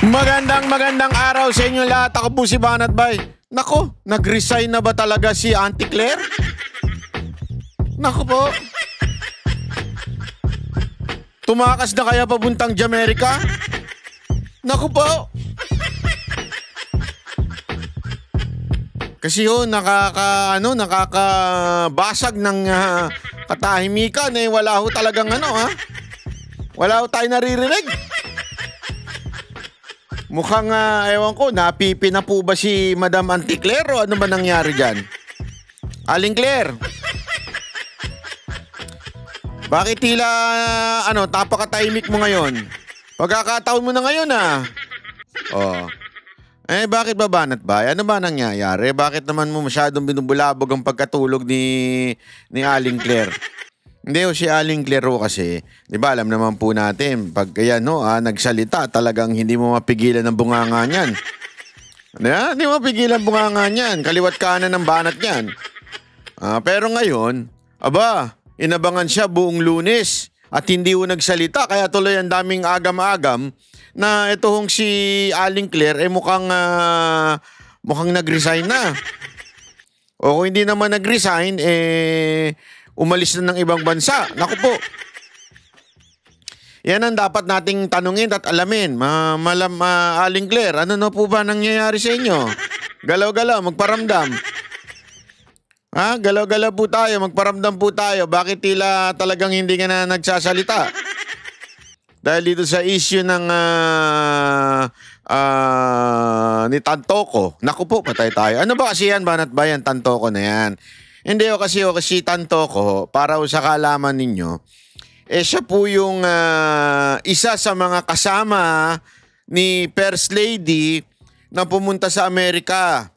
Magandang araw sa inyo lahat. Ako po si Banat Bay. Nako, nag-resign na ba talaga si Auntie Claire? Nako po. Tumakas na kaya papuntang Jamaica? Nako po. Kasi nakakabasag ng katahimikan wala ho talagang Wala ho tayo naririnig. Mukhang, ewan ko, napipi na po ba si Madam Auntie Claire o ano ba nangyari dyan? Aling Claire? Bakit tila, tapakatahimik mo ngayon? Pagkakataon mo na ngayon, Oh. Bakit ba Banat Bay? Ano ba nangyayari? Bakit naman mo masyadong binubulabog ang pagkatulog ni Aling Claire? Hindi si Aling Claire kasi, di ba alam naman po natin, pag kaya nagsalita, talagang hindi mo mapigilan ang bunganga niyan. Hindi mo mapigilan ang bunganga niyan, kaliwat kanan ng banat niyan. Pero ngayon, inabangan siya buong Lunes at hindi ho nagsalita, kaya tuloy ang daming agam-agam na ito hong si Aling Claire mukhang nag-resign na. O kung hindi naman nag-resign, umalis na ng ibang bansa. Naku po. Yan ang dapat nating tanungin at alamin. Aling Claire, ano na po ba nangyayari sa inyo? Galaw-galaw, magparamdam. Galaw-galaw po tayo, magparamdam po tayo. Bakit tila talagang hindi ka na nagsasalita? Dahil dito sa issue ng ni Tantoko. Naku po, patay tayo. Ano ba kasi yan, Banat Bay, ang Tantoko na yan? Hindi kasi Tantoko, para sa kaalaman ninyo, siya po yung isa sa mga kasama ni First Lady na pumunta sa Amerika.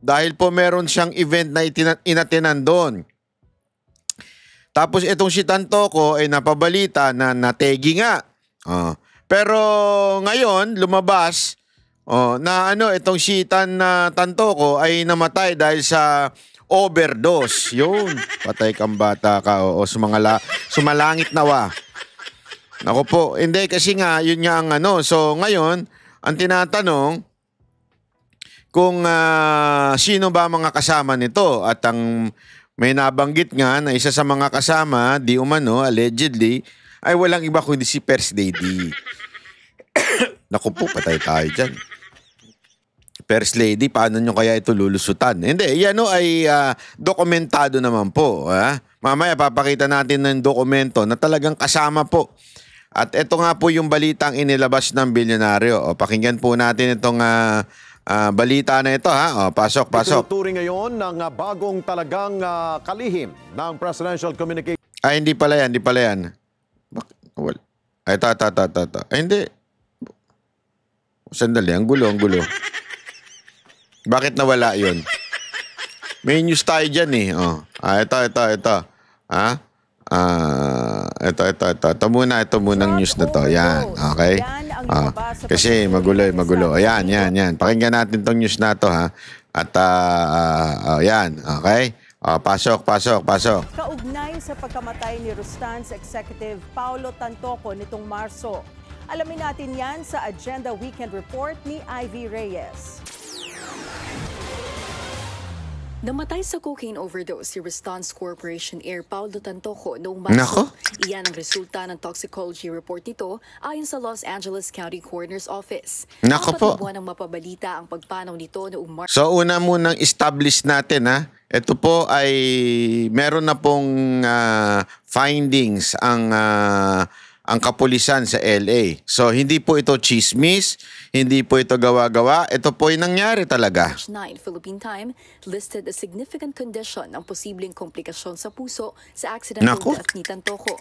Dahil po meron siyang event na inatinan doon. Tapos itong si Tantoko ay napabalita na nategi nga. Pero ngayon lumabas na itong si Tantoko ay namatay dahil sa overdose. Yun. Patay kang bata ka. Sumalangit nawa. Naku po. Hindi kasi nga, yun nga ang So ngayon, ang tinatanong, kung sino ba mga kasama nito. At ang may nabanggit nga na isa sa mga kasama, di umano, allegedly, ay walang iba kundi si First Lady. Naku po, patay tayo dyan. First Lady, paano nyo kaya ito lulusutan? Hindi, yan ay dokumentado naman po. Mamaya papakita natin ng dokumento na talagang kasama po. At ito nga po yung balitang inilabas ng bilyonaryo. Pakinggan po natin itong balita na ito. Pasok. Ituturing ngayon ng bagong talagang kalihim ng Presidential Communication. Hindi pala yan. Ito. Hindi. Sandali, ang gulo. Bakit nawala yun? May news tayo dyan Ito. Ito muna ang news na to. Yan, okay? Kasi magulo. Ayan. Pakinggan natin tong news na to, At, yan, okay? Pasok. Kaugnay sa pagkamatay ni Rustan's Executive Paulo Tantoko nitong Marso. Alamin natin yan sa Agenda Weekend Report ni Ivy Reyes. Namatay sa cocaine overdose si Rustans Corporation Heir Paulo Tantoko noong Marso. Iyan ang resulta ng toxicology report nito ayon sa Los Angeles County Coroner's Office. Nako po. Buwan ng mapabalita ang pagpanaw nito noong Marso. So una munang establish natin ito po ay meron na pong findings ang kapulisan sa LA. So hindi po ito chismis, hindi po ito gawa-gawa, ito po ay nangyari talaga. March 9, Philippine Time listed a significant condition ng posibleng komplikasyon sa puso sa accidental death ni Tantoko.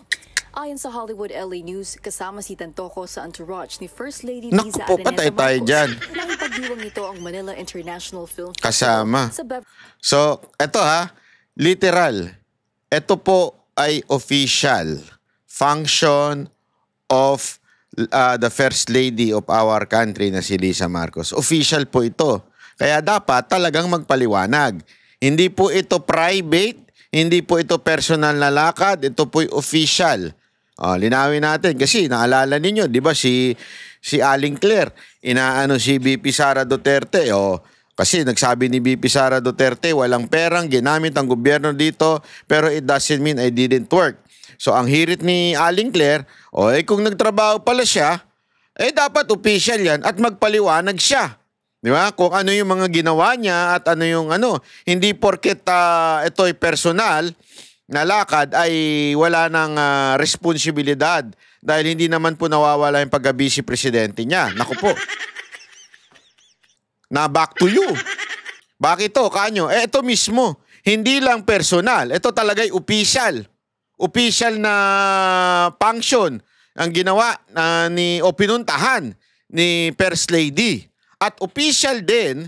Ayon sa Hollywood LA News, kasama si Tantoko sa entourage ni First Lady Liza patay tayo dyan. Nakipagdiwang nito ang Manila International Film Festival. Kasama. So, eto literal. Ito po ay official function of the First Lady of our country na si Liza Marcos. Official po ito. Kaya dapat talagang magpaliwanag. Hindi po ito private, hindi po ito personal na lakad, ito po'y official. Linawin natin kasi naalala ninyo, 'di ba si Aling Claire, inaano si VP Sara Duterte, kasi nagsabi ni VP Sara Duterte, walang perang ginamit ang gobyerno dito, pero it doesn't mean I didn't work. So ang hirit ni Aling Claire, kung nagtrabaho pala siya, dapat official yan at magpaliwanag siya. Di ba? Kung ano yung mga ginawa niya at ano yung hindi porket ito'y personal na lakad ay wala ng responsibilidad dahil hindi naman po nawawala yung pagka-vice presidente niya. Naku po. Na back to you. Bakit to, kanyo? Ito mismo. Hindi lang personal. Ito talaga'y official. Official na function ang ginawa o pinuntahan ni First Lady. At official din,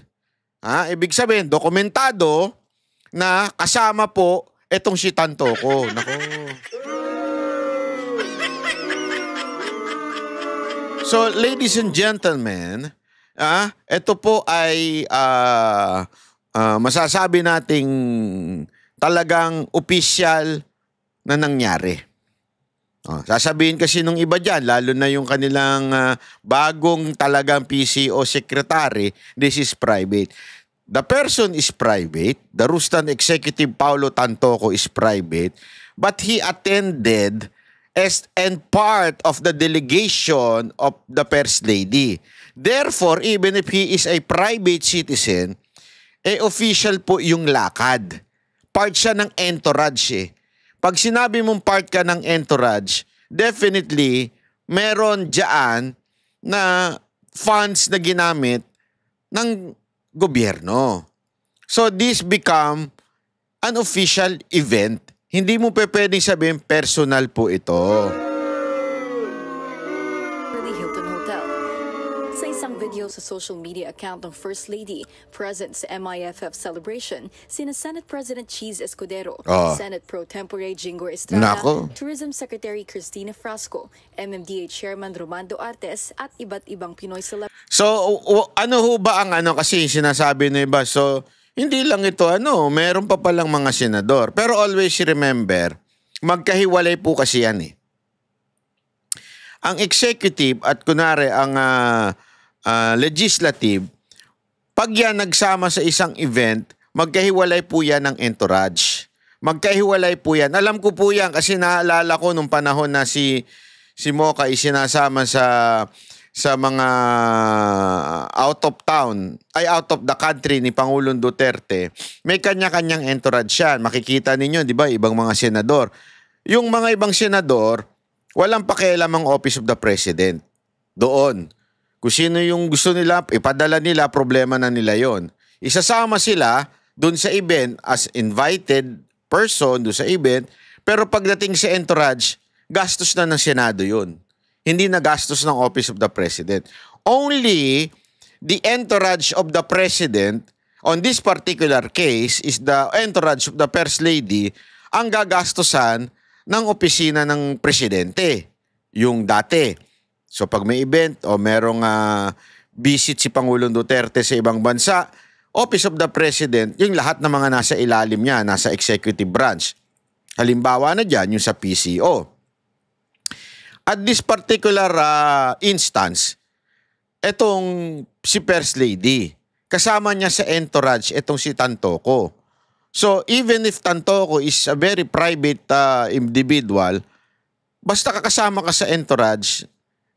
ibig sabihin, dokumentado na kasama po etong si Tantoco. Nako. So, ladies and gentlemen, ito po ay masasabi nating talagang official na nangyari. Sasabihin kasi nung iba dyan, lalo na yung kanilang bagong talagang PCO secretary, this is private. The person is private. The Rustan executive Paulo Tantoco is private. But he attended and part of the delegation of the First Lady. Therefore, even if he is a private citizen, official po yung lakad. Part siya ng entourage . Pag sinabi mong part ka ng entourage, definitely meron dyan na funds na ginamit ng gobyerno. So this become an official event. Hindi mo pwedeng sabihin personal po ito. Hilton Hotel. Sa isang video sa social media account ng First Lady, present sa MIFF celebration, sina Senate President Cheese Escudero, Senate Pro Tempore Jinggoy Estrada, Tourism Secretary Cristina Frasco, MMDA Chairman Romando Artes, at iba't ibang Pinoy celebrities. So, ano ho ba ang kasi sinasabi na iba? So, hindi lang ito meron pa palang mga senador. Pero always remember, magkahiwalay po kasi yan . Ang executive at kunwari ang legislative, pag yan nagsama sa isang event, magkahiwalay po yan ng entourage. Magkahiwalay po yan. Alam ko po yan kasi naalala ko nung panahon na si Mocha ay sinasama sa mga out of the country ni Pangulong Duterte. May kanya-kanyang entourage yan. Makikita ninyo, di ba, ibang mga senador. Yung mga ibang senador, walang pakialam ang Office of the President. Doon. Kung sino yung gusto nila, ipadala nila, problema na nila yon. Isasama sila doon sa event as invited person doon sa event, pero pagdating sa entourage, gastos na ng Senado yun. Hindi na gastos ng Office of the President. Only the entourage of the President, on this particular case, is the entourage of the First Lady, ang gagastosan ng opisina ng Presidente, yung dati. So pag may event o merong visit si Pangulong Duterte sa ibang bansa, Office of the President, yung lahat ng mga nasa ilalim niya, nasa executive branch. Halimbawa na dyan, yung sa PCO. At this particular instance, etong si First Lady, kasama niya sa entourage etong si Tantoco. So even if Tantoco is a very private individual, basta kakasama ka sa entourage,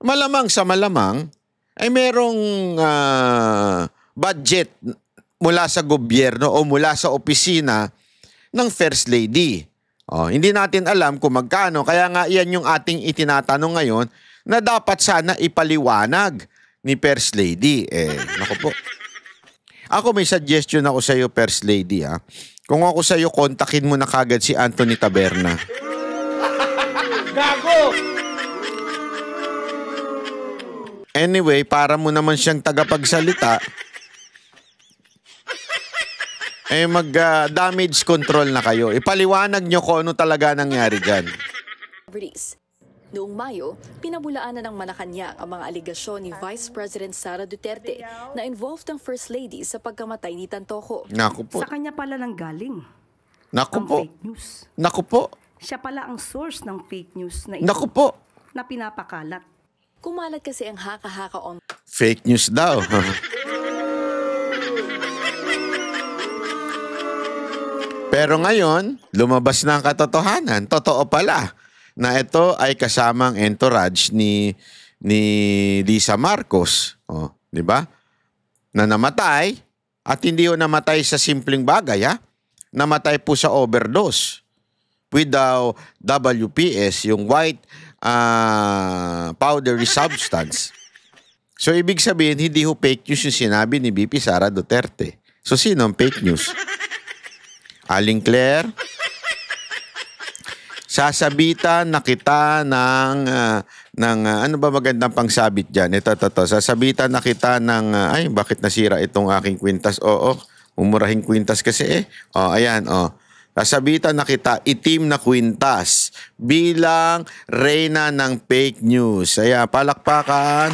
malamang sa malamang ay merong budget mula sa gobyerno o mula sa opisina ng First Lady. Hindi natin alam kung magkano, kaya nga iyan yung ating itinatanong ngayon na dapat sana ipaliwanag ni First Lady. Naku po. Ako may suggestion ako sa iyo, First Lady. Kung ako sa iyo, kontakin mo na kagad si Anthony Taberna. Gago! Anyway, para mo naman siyang tagapagsalita, mag-damage control na kayo. Ipaliwanag nyo kung ano talaga nangyari dyan. Noong Mayo, pinabulaanan ng Malacanang ang mga aligasyon ni Vice President Sara Duterte na involved ang First Lady sa pagkamatay ni Tantoco. Naku po. Sa kanya pala nang galing Naku ang po. fake news. Naku po. Siya pala ang source ng fake news na ito Naku po, na pinapakalat. Kumalat kasi ang haka-haka fake news daw. Pero ngayon, lumabas na ang katotohanan. Totoo pala na ito ay kasamang entourage ni Lisa Marcos. Oh, di ba? Na namatay at hindi ho namatay sa simpleng bagay, ha? Namatay po sa overdose with the WPS, yung white powdery substance. So, ibig sabihin, hindi ho fake news yung sinabi ni VP Sara Duterte. So, sino ang fake news? Aling Claire, sasabitan na kita ng ano ba magandang pangsabit dyan? Ito. Sasabitan na kita ng, ay, bakit nasira itong aking kwintas? Oo, umurahing kwintas kasi eh. O, ayan, o. Sasabitan na kita, itim na kwintas bilang reyna ng fake news. Ayan, palakpakan.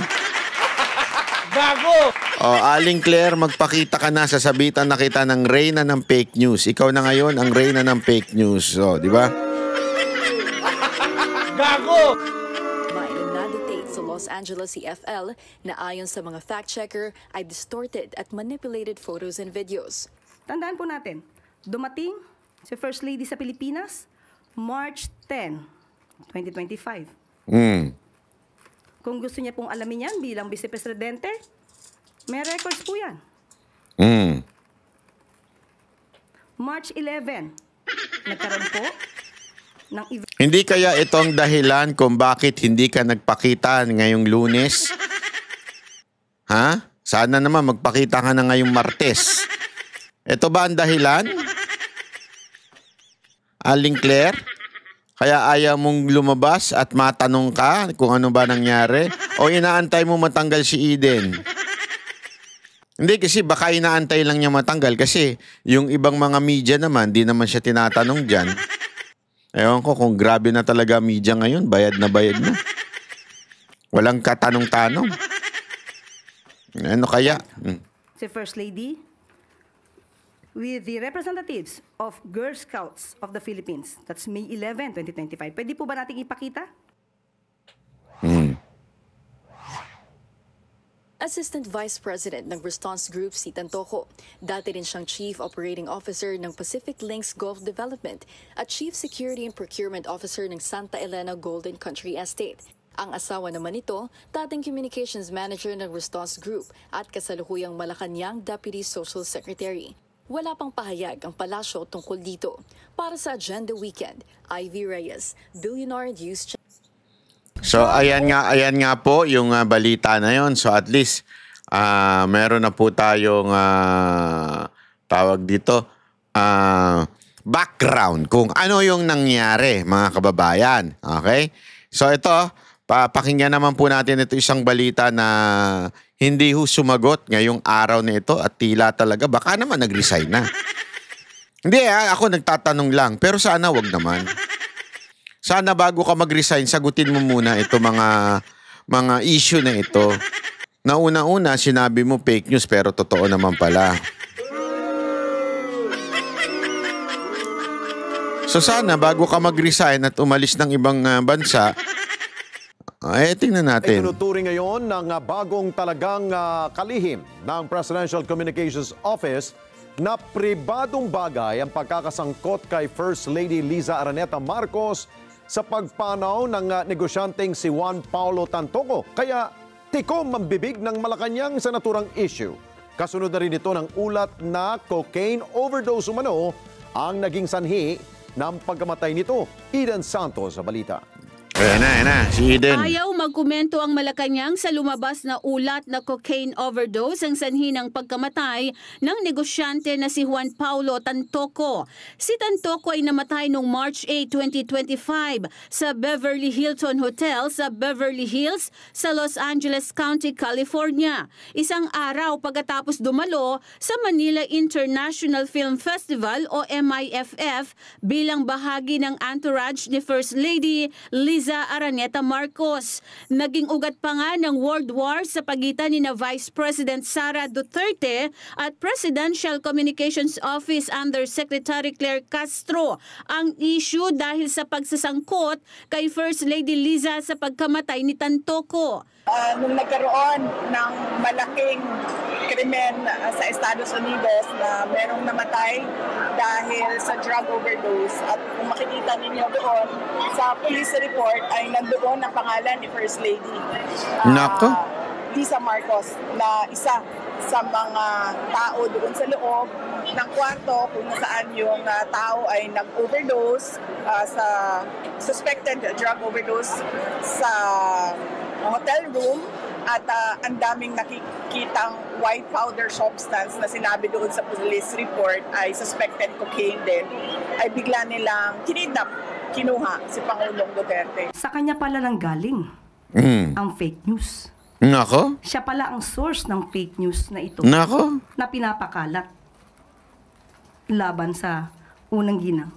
Gago! O, Aling Claire, magpakita ka na, sasabitan na kita ng reyna ng fake news. Ikaw na ngayon ang reyna ng fake news. O, di ba? Gago! May na-dictate sa Los Angeles CFL na ayon sa mga fact-checker ay distorted at manipulated photos and videos. Tandaan po natin, dumating si First Lady sa Pilipinas, March 10, 2025. Kung gusto niya pong alamin yan bilang Vice Presidente, may records po yan. March 11, nagkaroon po ng event. Hindi kaya itong dahilan kung bakit hindi ka nagpakita ngayong Lunes? Ha? Sana naman magpakita ka na ngayong Martes. Ito ba ang dahilan? Aling Claire? Kaya ayaw mong lumabas at matanong ka kung ano ba nangyari? O inaantay mo matanggal si Eden? Hindi kasi baka inaantay lang niya matanggal kasi yung ibang mga media naman, di naman siya tinatanong dyan. Ewan ko kung grabe na talaga media ngayon, bayad na. Walang katanong-tanong. Ano kaya? Si First Lady with the representatives of Girl Scouts of the Philippines. That's May 11, 2025. Pwede po ba nating ipakita? Assistant Vice President ng Response Group si Tantoco. Dati rin siyang Chief Operating Officer ng Pacific Links Gulf Development at Chief Security and Procurement Officer ng Santa Elena Golden Country Estate. Ang asawa naman nito, dating Communications Manager ng Response Group at kasalukuyang Malacanang Deputy Social Secretary. Wala pang pahayag ang palasyo tungkol dito. Para sa Agenda Weekend, Ivy Reyes, Billionaire News Channel. So ayan nga po yung balita na yon. So at least meron na po tayong tawag dito background kung ano yung nangyari, mga kababayan. Okay? So ito, pakinggan naman po natin ito isang balita na hindi ho sumagot ngayong araw na ito at tila talaga baka naman nag-resign na. Hindi ako nagtatanong lang, pero sana wag naman. Sana bago ka mag-resign, sagutin mo muna ito mga issue na ito. Na una-una, sinabi mo fake news pero totoo naman pala. So sana bago ka mag-resign at umalis ng ibang bansa, tingnan natin. Tinuturing ngayon ng bagong talagang kalihim ng Presidential Communications Office na pribadong bagay ang pagkakasangkot kay First Lady Liza Araneta Marcos sa pagpanaw ng negosyanteng si Juan Paulo Tantoco. Kaya tikom ang bibig ng Malacanang sa naturang issue. Kasunod na rin ito ng ulat na cocaine overdose umano ang naging sanhi ng pagkamatay nito. Eden Santos sa balita. Ayan na, si Eden. Ayaw magkomento ang Malacanang sa lumabas na ulat na cocaine overdose ang sanhi ng pagkamatay ng negosyante na si Juan Paulo Tantoco. Si Tantoco ay namatay noong March 8, 2025 sa Beverly Hilton Hotel sa Beverly Hills sa Los Angeles County, California. Isang araw pagkatapos dumalo sa Manila International Film Festival o MIFF bilang bahagi ng entourage ni First Lady Liza Liza Araneta Marcos. Naging ugat pa nga ng World War sa pagitan ni na Vice President Sara Duterte at Presidential Communications Office Undersecretary Claire Castro ang issue dahil sa pagsasangkot kay First Lady Liza sa pagkamatay ni Tantoco. Nung nagkaroon ng malaking krimen sa Estados Unidos na merong namatay dahil sa drug overdose, at kung makikita ninyo doon sa police report ay nandoon ang pangalan ni First Lady Nako. Liza Marcos, na isa sa mga tao doon sa loob ng kwarto kung saan yung tao ay nag-overdose sa suspected drug overdose sa hotel room, at ang daming nakikitang white powder substance na sinabi doon sa police report ay suspected cocaine din, ay bigla nilang kinuha si Pangulong Duterte. Sa kanya pala nang galing ang fake news. Nako. Siya pala ang source ng fake news na ito Nako. na pinapakalat laban sa unang ginang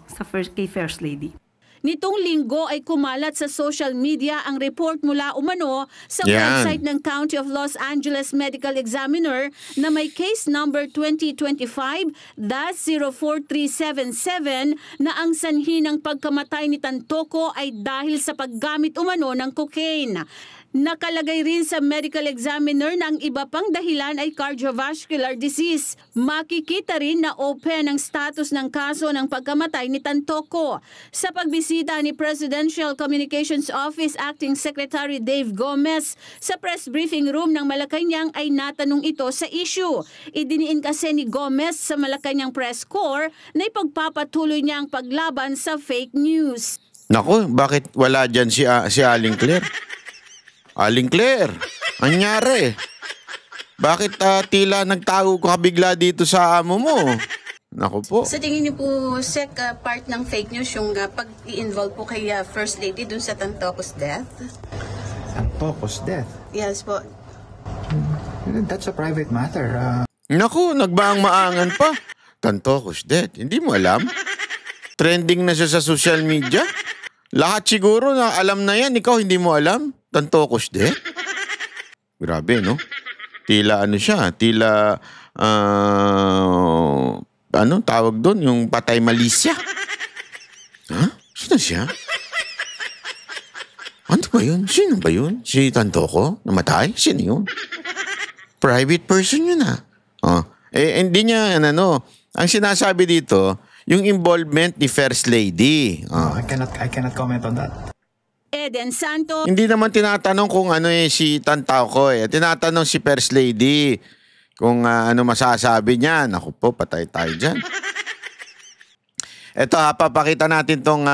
kay First Lady. Nitong linggo ay kumalat sa social media ang report mula umano sa Yan. website ng County of Los Angeles Medical Examiner na may case number 2025-04377 na ang sanhi ng pagkamatay ni Tantoco ay dahil sa paggamit umano ng cocaine. Nakalagay rin sa medical examiner na ang iba pang dahilan ay cardiovascular disease. Makikita rin na open ang status ng kaso ng pagkamatay ni Tantoco. Sa pagbisita ni Presidential Communications Office Acting Secretary Dave Gomez sa press briefing room ng Malacanang ay natanong ito sa issue. Idiniin kasi ni Gomez sa Malacanang Press Corps na ipagpapatuloy niya ang paglaban sa fake news. Nako, bakit wala dyan si Aling Claire? Aling Claire, anyari? Bakit tila nagtago ka bigla dito sa amo mo? Naku po. Sa tingin niyo po, Sec, part ng fake news yung pag-i-involve po kay First Lady dun sa Tantoco's death? Tantoco's death? Yes po. That's a private matter. Naku, nagbaang-maangan pa. Tantoco's death, hindi mo alam? Trending na siya sa social media? Lahat siguro na alam na yan, ikaw hindi mo alam? Tantoco's death? Grabe, no? Tila ano siya, tila, ano tawag doon? Yung patay malisya. Ha? Sino siya? Ano ba yun? Sino ba yun? Si Tantoco? Namatay? Sino yun? Private person yun hindi niya, ang sinasabi dito, yung involvement ni First Lady. I cannot comment on that. Eden Santos. Hindi naman tinatanong kung si Tantoco Tinatanong si First Lady kung ano masasabi niya. Naku po, patay tayo dyan. Ito papakita natin tong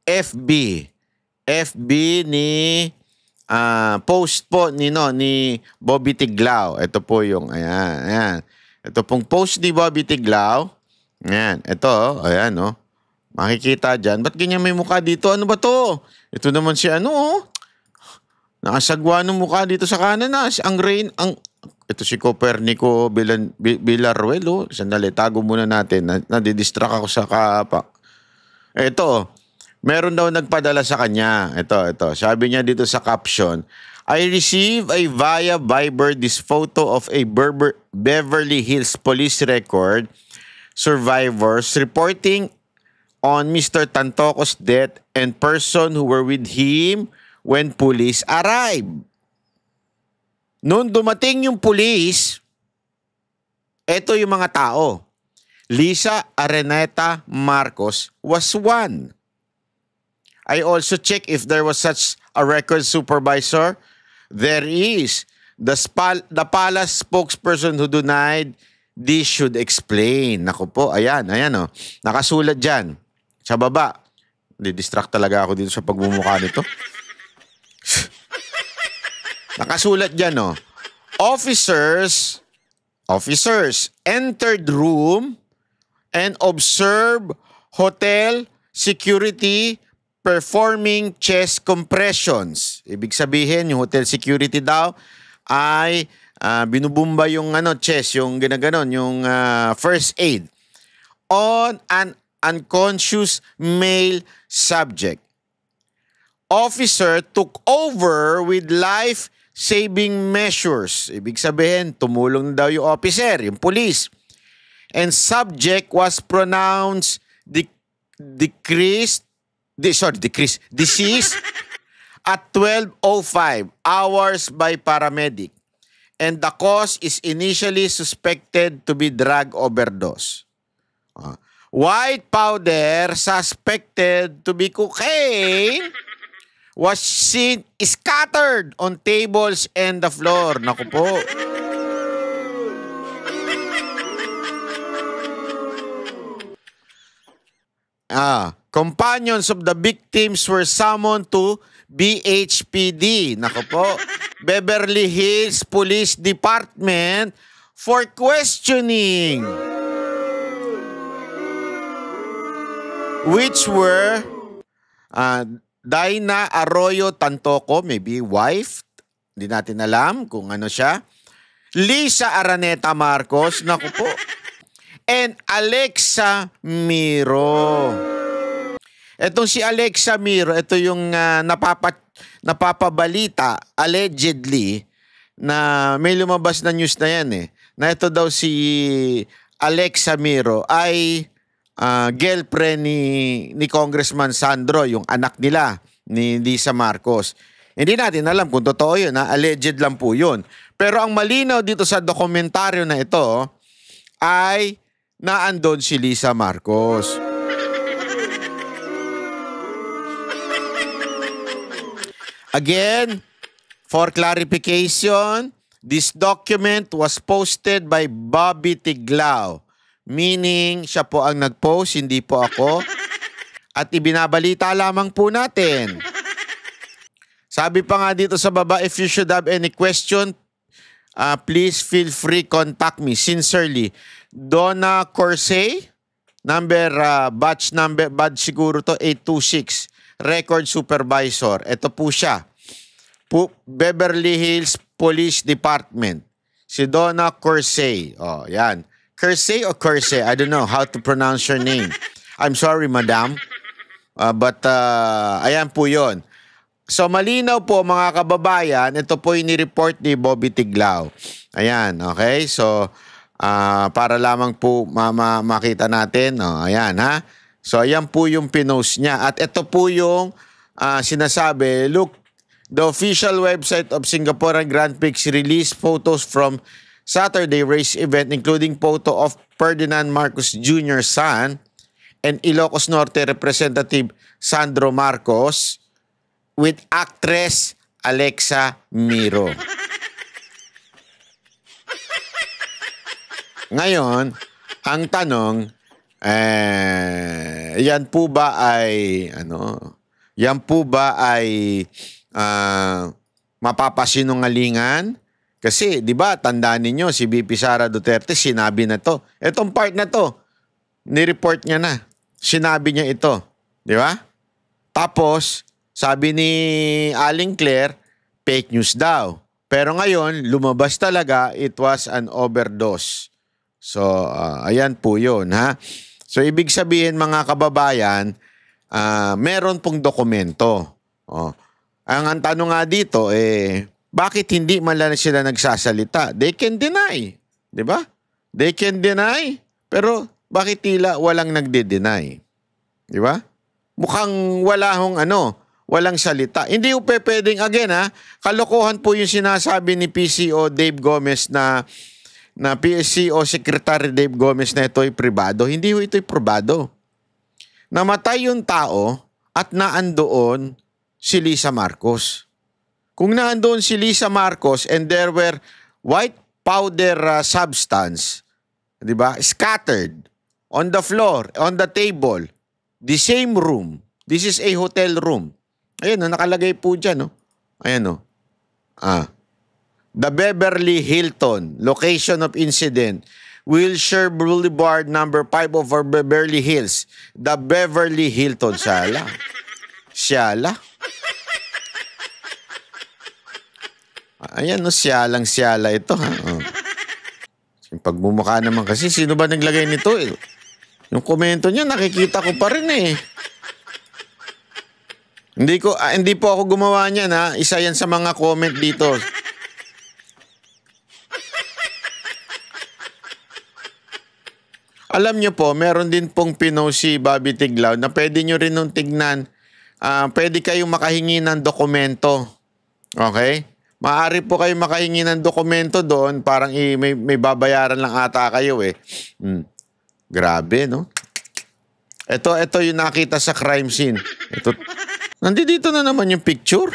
FB ni post po ni Bobby Tiglao. Ito po yung ayan. Ito pong post ni Bobby Tiglao. Ayan, ito ayan makikita dyan. Ba't ganyan may mukha dito? Ano ba to? Ito naman si nakasagwa ng mukha dito sa kanan ito si Copernico Villaruel. Sandali, tago muna natin. Nadidistract ako sa kapa. Ito, meron daw nagpadala sa kanya. Ito. Sabi niya dito sa caption, I received via Viber this photo of a Beverly Hills police record survivors reporting on Mr. Tantoco's death and person who were with him when police arrived. Noon dumating yung police, eto yung mga tao. Liza Araneta Marcos was one. I also checked if there was such a record supervisor. There is. The palace spokesperson who denied this should explain. Naku po, ayan. Nakasulat dyan. Sa baba. Didistract talaga ako dito sa pagmumukha nito. Nakasulat dyan, Officers entered room and observed hotel security performing chest compressions. Ibig sabihin, yung hotel security daw ay binubumba yung chest, yung ginaganon, yung first aid on an unconscious male subject. officer took over with life-saving measures. Ibig sabihin, tumulong daw yung officer, yung police. And subject was pronounced deceased at 12:05 hours by paramedic. And the cause is initially suspected to be drug overdose. White powder suspected to be cocaine was seen scattered on tables and the floor. Naku po. Companions of the victims were summoned to BHPD. Naku po. Beverly Hills Police Department for questioning. Which were Daina Arroyo Tantoco, maybe wife, hindi natin alam kung ano siya. Lisa Araneta Marcos, naku po. And Alexa Miro. Etong si Alexa Miro, ito yung napapabalita, allegedly, na may lumabas na news na yan na ito daw si Alexa Miro ay girlfriend ni Congressman Sandro, yung anak nila ni Lisa Marcos. Hindi natin alam kung totoo yun, alleged lang po yun. Pero ang malinaw dito sa dokumentaryo na ito ay naandun si Lisa Marcos. Again, for clarification, this document was posted by Bobby Tiglao. Meaning, siya po ang nag-post, hindi po ako. At ibinabalita lamang po natin. Sabi pa nga dito sa baba, if you should have any question, please feel free, contact me. Sincerely, Donna Corsey, batch siguro to 826, record supervisor. Ito po siya. Beverly Hills Police Department. Si Donna Corsey. Oh, yan. Kersey or Kersey? I don't know how to pronounce your name. I'm sorry, madam. But ayan po yun. So malinaw po mga kababayan, ito po yung ni-report ni Bobby Tiglao. Ayan, okay? So para lamang po makita natin. Ayan, ha? So ayan po yung pinost niya. At ito po yung sinasabi, look, the official website of Singaporean Grand Prix released photos from Saturday race event, including photo of Ferdinand Marcos Jr.'s son and Ilocos Norte Representative Sandro Marcos with actress Alexa Miro. Ngayon, ang tanong, yan po ba ay mapapasinungalingan? Kasi, di ba, tandaan ninyo, si VP Sara Duterte, sinabi na to. Etong part na to, ni-report niya na. Sinabi niya ito. Di ba? Tapos, sabi ni Aling Claire, fake news daw. Pero ngayon, lumabas talaga, it was an overdose. So, ayan po yun, ha? So, ibig sabihin, mga kababayan, meron pong dokumento. Ang tanong nga dito, bakit hindi man lang sila nagsasalita? They can deny. Di ba? They can deny. Pero bakit tila walang nagde-deny? Di ba? Mukhang walang salita. Hindi po pwedeng, again kalokohan po yung sinasabi ni PCO Dave Gomez na PCO Secretary Dave Gomez na ito'y pribado. Hindi po ito'y probado. Namatay yung tao at naandoon si Lisa Marcos. Kung naandoon si Lisa Marcos and there were white powder substance, di ba, scattered on the floor, on the table, the same room. This is a hotel room. Ayan, nakalagay po dyan. Ayan, the Beverly Hilton, location of incident, Wilshire Boulevard, number 5 over Beverly Hills. The Beverly Hilton, Siyala. Ayan, siyala ito, ha? Yung pagmumukha naman kasi, sino ba naglagay nito? Yung komento niya, nakikita ko pa rin, Hindi po ako gumawa niyan, ha. Isa yan sa mga comment dito. Alam nyo po, meron din pong pinost si Bobby Tiglao na pwede nyo rin nung tignan. Pwede kayong makahingi ng dokumento. Okay? Maaari po kayong makahingi ng dokumento doon. Parang may babayaran lang ata kayo eh. Grabe, no? Ito yung nakita sa crime scene. Nandito na naman yung picture.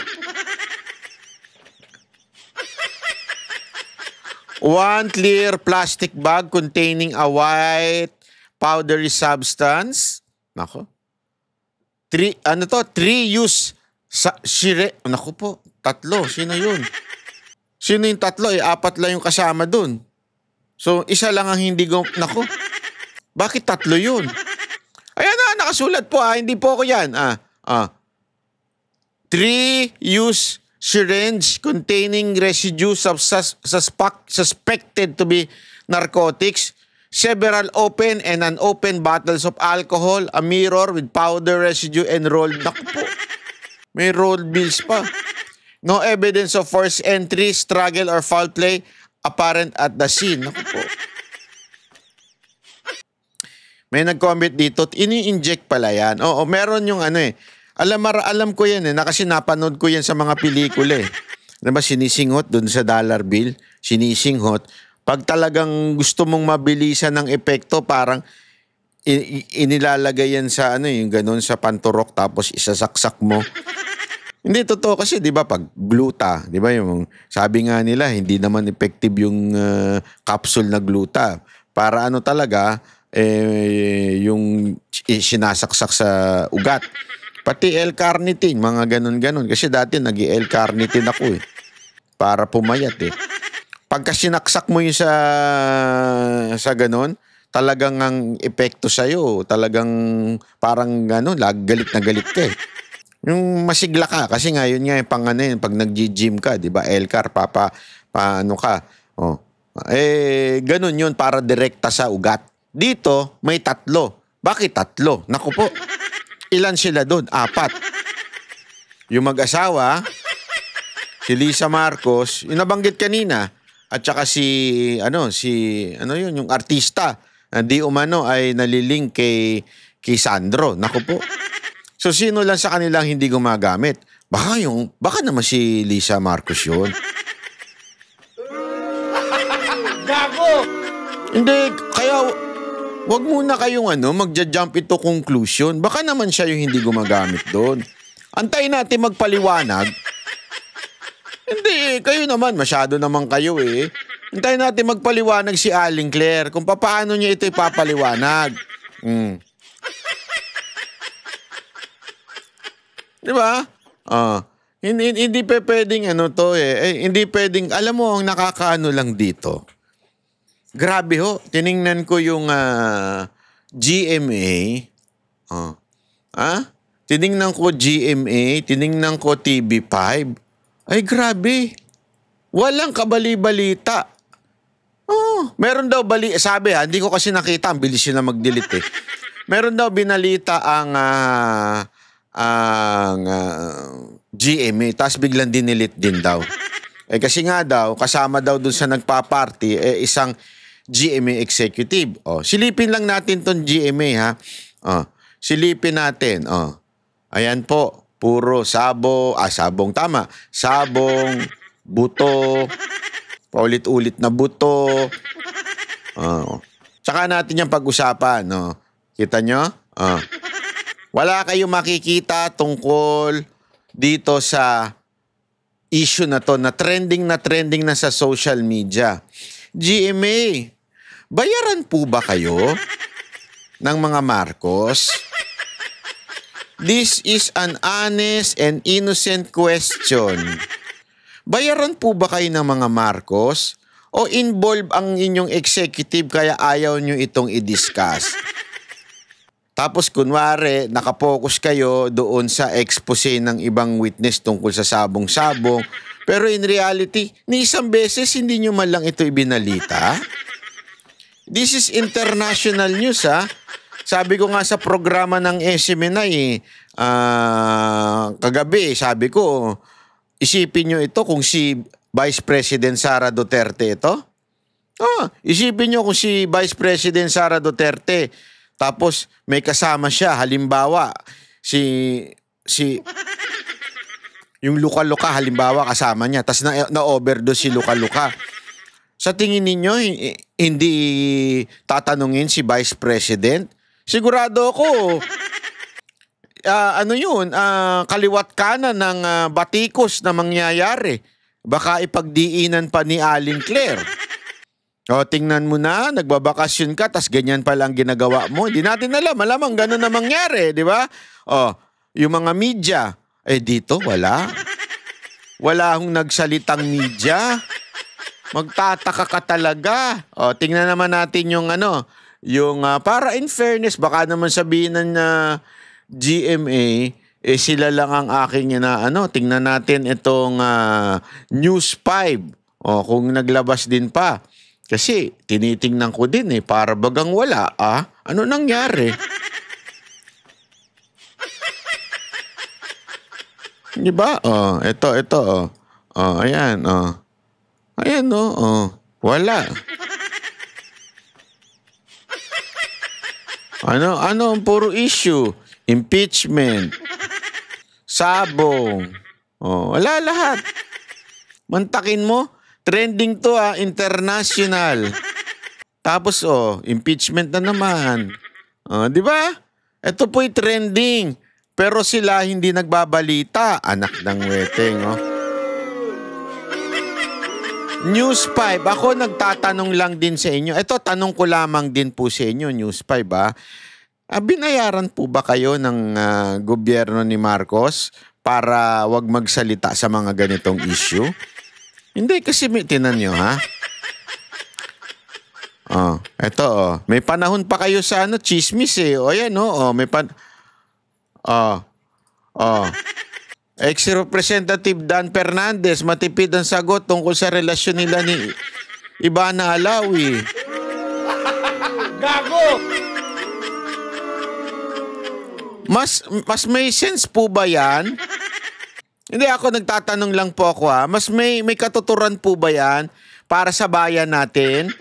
One clear plastic bag containing a white powdery substance. Nako. 3 use Nako po, 3. Sino yun? Sino yung 3? 4 lang yung kasama dun. So, isa lang ang hindi Nako. Bakit 3 yun? Ayan na, nakasulat po hindi po ako yan. 3 use syringe containing residues of suspected to be narcotics, several open and unopened bottles of alcohol, a mirror with powder residue and rolled. Naku po, may rolled bills pa. No evidence of forced entry, struggle or foul play apparent at the scene. Naku po. May nag-comment dito, ini-inject pala yan. Oo, meron yung alam ko yan kasi napanood ko yan sa mga pelikula eh. Diba sinisinghot dun sa dollar bill, sinisinghot. Pag talagang gusto mong mabilisan ng epekto, parang inilalagay yan sa yung ganun sa panturok tapos isasaksak mo. Hindi totoo kasi 'di ba pag gluta, 'di ba yung sabi nga nila hindi naman effective yung capsule na gluta. Para talaga yung sinasaksak sa ugat. Pati L-carnitine, mga ganun-ganun. Kasi dati nag-L-carnitine ako eh. Para pumayat eh. Pagka sinaksak mo yung sa ganun, talagang ang epekto sa'yo, talagang parang galit na galit ka eh. Yung masigla ka, kasi ngayon nga pag nag-gym ka, di ba? L-car, paano ka? Ganun yun para direkta sa ugat. Dito, may 3. Bakit 3? Naku po. Ilan sila doon? 4. Yung mag-asawa, si Lisa Marcos, yung nabanggit kanina, at saka yung artista, na di umano ay naliling kay Sandro. Naku po. So, sino lang sa kanilang hindi gumagamit? Baka naman si Lisa Marcos yun. Gago! Hindi, kaya wag muna kayong magja-jump into conclusion. Baka naman siya yung hindi gumagamit doon. Antayin natin magpaliwanag. Hindi, kayo naman, masyado naman kayo eh. Antayin natin magpaliwanag si Aling Claire kung paano niya ito ipapaliwanag. Di ba? Hindi pwedeng hindi pwedeng, alam mo, ang nakakaano lang dito. Grabe ho, tiningnan ko yung GMA. Tiningnan ko GMA, tiningnan ko TV5. Ay grabe. Walang kabali-balita. Meron daw sabi hindi ko kasi nakita, ang bilis yun na mag-delete eh. Meron daw binalita ang GMA, tapos biglang dinilit din daw. Kasi nga daw, kasama daw dun sa nagpa-party, isang GMA executive. Silipin lang natin ton GMA ha. Silipin natin. Ayan po, puro sabong tama. Sabong, buto, paulit-ulit na buto. Tsaka natin yung pag-usapan. Kita nyo? Wala kayong makikita tungkol dito sa issue na to na trending na sa social media. GMA, bayaran po ba kayo ng mga Marcos? This is an honest and innocent question. Bayaran po ba kayo ng mga Marcos? O involve ang inyong executive kaya ayaw nyo itong i-discuss? Tapos kunwari, nakapokus kayo doon sa expose ng ibang witness tungkol sa sabong-sabong. Pero in reality, ni isang beses hindi nyo man lang ito ibinalita. This is international news ha. Sabi ko nga sa programa ng SMNI, kagabi, sabi ko, isipin nyo ito kung si Vice President Sara Duterte ito. Isipin nyo kung si Vice President Sara Duterte, tapos may kasama siya, halimbawa, yung Luka-Luka, halimbawa, kasama niya, tapos na-overdose si Luka-Luka. Sa tingin ninyo, hindi tatanungin si Vice President? Sigurado ako, kaliwat kanan ng batikos na mangyayari. Baka ipagdiinan pa ni Aling Claire. Tingnan mo na, nagbabakasyon ka, tas ganyan pa lang ginagawa mo. Hindi natin alam, malamang ganun na mangyari, di ba? Yung mga media, dito wala. Wala akong nagsalitang media. Magtataka ka talaga. Tingnan naman natin yung para in fairness, baka naman sabihin ng GMA, sila lang ang aking tingnan natin itong News 5. Kung naglabas din pa. Kasi tinitingnan ko din para bagang wala. Ano nangyari? Di ba? Ito. Ayan, Ayan, wala. Ano ang puro issue? Impeachment. Sabong. Wala lahat. Mantakin mo, trending to international. Tapos impeachment na naman. Di ba? Ito po'y trending. Pero sila hindi nagbabalita. Anak ng weteng, News 5, ako nagtatanong lang din sa inyo. Ito, tanong ko lamang din po sa inyo, News 5, binayaran po ba kayo ng gobyerno ni Marcos para wag magsalita sa mga ganitong issue? Hindi, kasi tinan nyo, ha? Ito, may panahon pa kayo sa chismis ayan, may Ex-Representative Dan Fernandez, matipid ang sagot tungkol sa relasyon nila ni Ivana Alawi. Gago! Mas may sense po ba yan? Hindi, ako nagtatanong lang po ako Mas may katuturan po ba yan para sa bayan natin?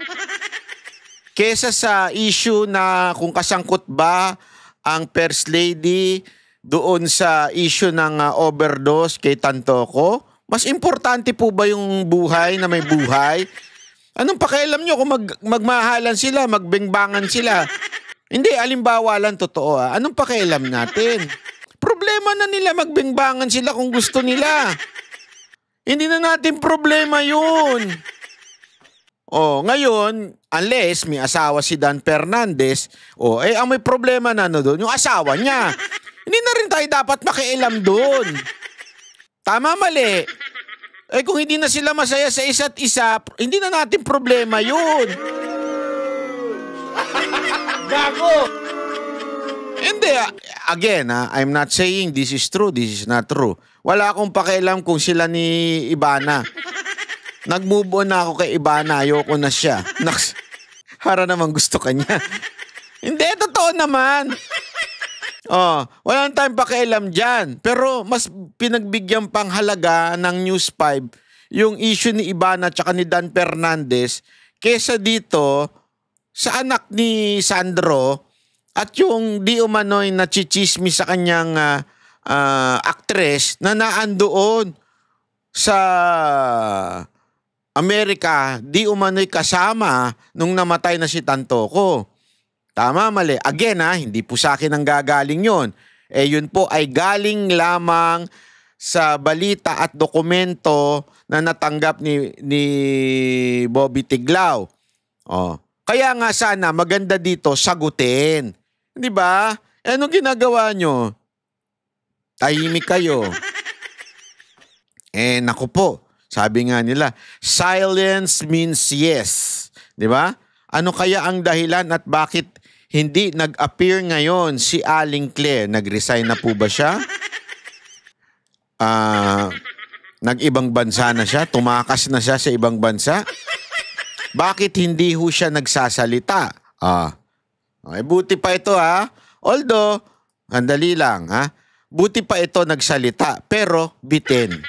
Kesa sa issue na kung kasangkot ba ang First Lady doon sa issue ng overdose kay Tantoco, mas importante po ba yung buhay na may buhay? Anong pakialam nyo kung magmahalan sila, magbengbangan sila? Hindi, alimbawa lang totoo. Anong pakialam natin? Problema na nila, magbengbangan sila kung gusto nila. Hindi na natin problema yun. Ngayon, unless may asawa si Dan Fernandez, ang may problema na doon, yung asawa niya. Hindi na rin tayo dapat makialam doon. Tama, mali. Kung hindi na sila masaya sa isa't isa, hindi na natin problema yun. Gago! Hindi, again, I'm not saying this is true, this is not true. Wala akong pakialam kung sila ni Ivana. Nag-move on na ako kay Ivana, ayoko na siya. Hara naman gusto kanya. Hindi, totoo naman. Walang tayong pakialam dyan. Pero mas pinagbigyan pang halaga ng News 5 yung issue ni Ivana tsaka ni Dan Fernandez kesa dito sa anak ni Sandro at yung di umano'y nachichismi sa kanyang actress na naandoon sa Amerika, di umano'y kasama nung namatay na si Tantoco. Tama, mali. Again, hindi po sa akin ang gagaling yun. Yun po ay galing lamang sa balita at dokumento na natanggap ni Bobby Tiglao. Kaya nga sana maganda dito sagutin. Di ba? Anong ginagawa nyo? Tahimik kayo. Naku po. Sabi nga nila, silence means yes. Di ba? Ano kaya ang dahilan at bakit hindi nag-appear ngayon si Aling Claire? Nag-resign na po ba siya? Nag-ibang bansa na siya? Tumakas na siya sa ibang bansa? Bakit hindi ho siya nagsasalita? Okay, buti pa ito ha. Although, andali lang ha. Buti pa ito nagsalita, pero bitin.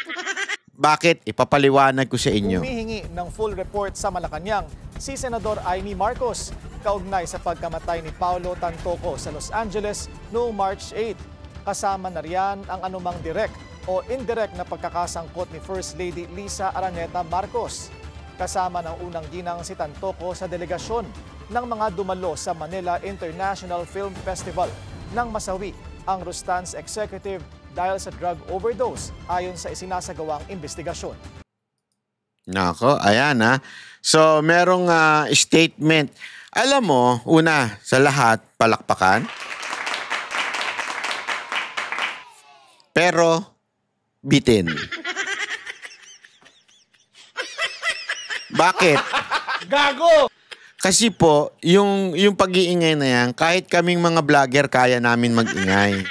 Bakit? Ipapaliwanag ko sa inyo. Humihingi ng full report sa Malacanang si Senador Amy Marcos kaugnay sa pagkamatay ni Paulo Tantoco sa Los Angeles noong March 8. Kasama na riyan ang anumang direct o indirect na pagkakasangkot ni First Lady Liza Araneta Marcos. Kasama ng unang ginang si Tantoco sa delegasyon ng mga dumalo sa Manila International Film Festival nang masawi ang Rustans executive dahil sa drug overdose ayon sa isinasagawang investigasyon. Nako, ayan ha. So, merong statement. Alam mo, una sa lahat, palakpakan. Pero, bitin. Bakit? Gago! Kasi po, yung pag-iingay na yan, kahit kaming mga vlogger, kaya namin mag-ingay.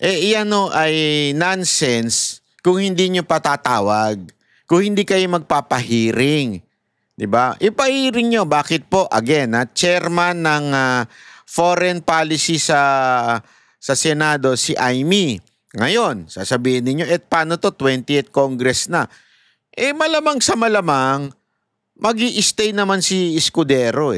Iyan ay nonsense kung hindi nyo patatawag, kung hindi kayo magpapahiring. Diba? Ipahiring nyo. Bakit po? Again, chairman ng foreign policy sa Senado, si Amy. Ngayon, sasabihin niyo, paano to? 20th Congress na. Malamang sa malamang, magi-stay naman si Escudero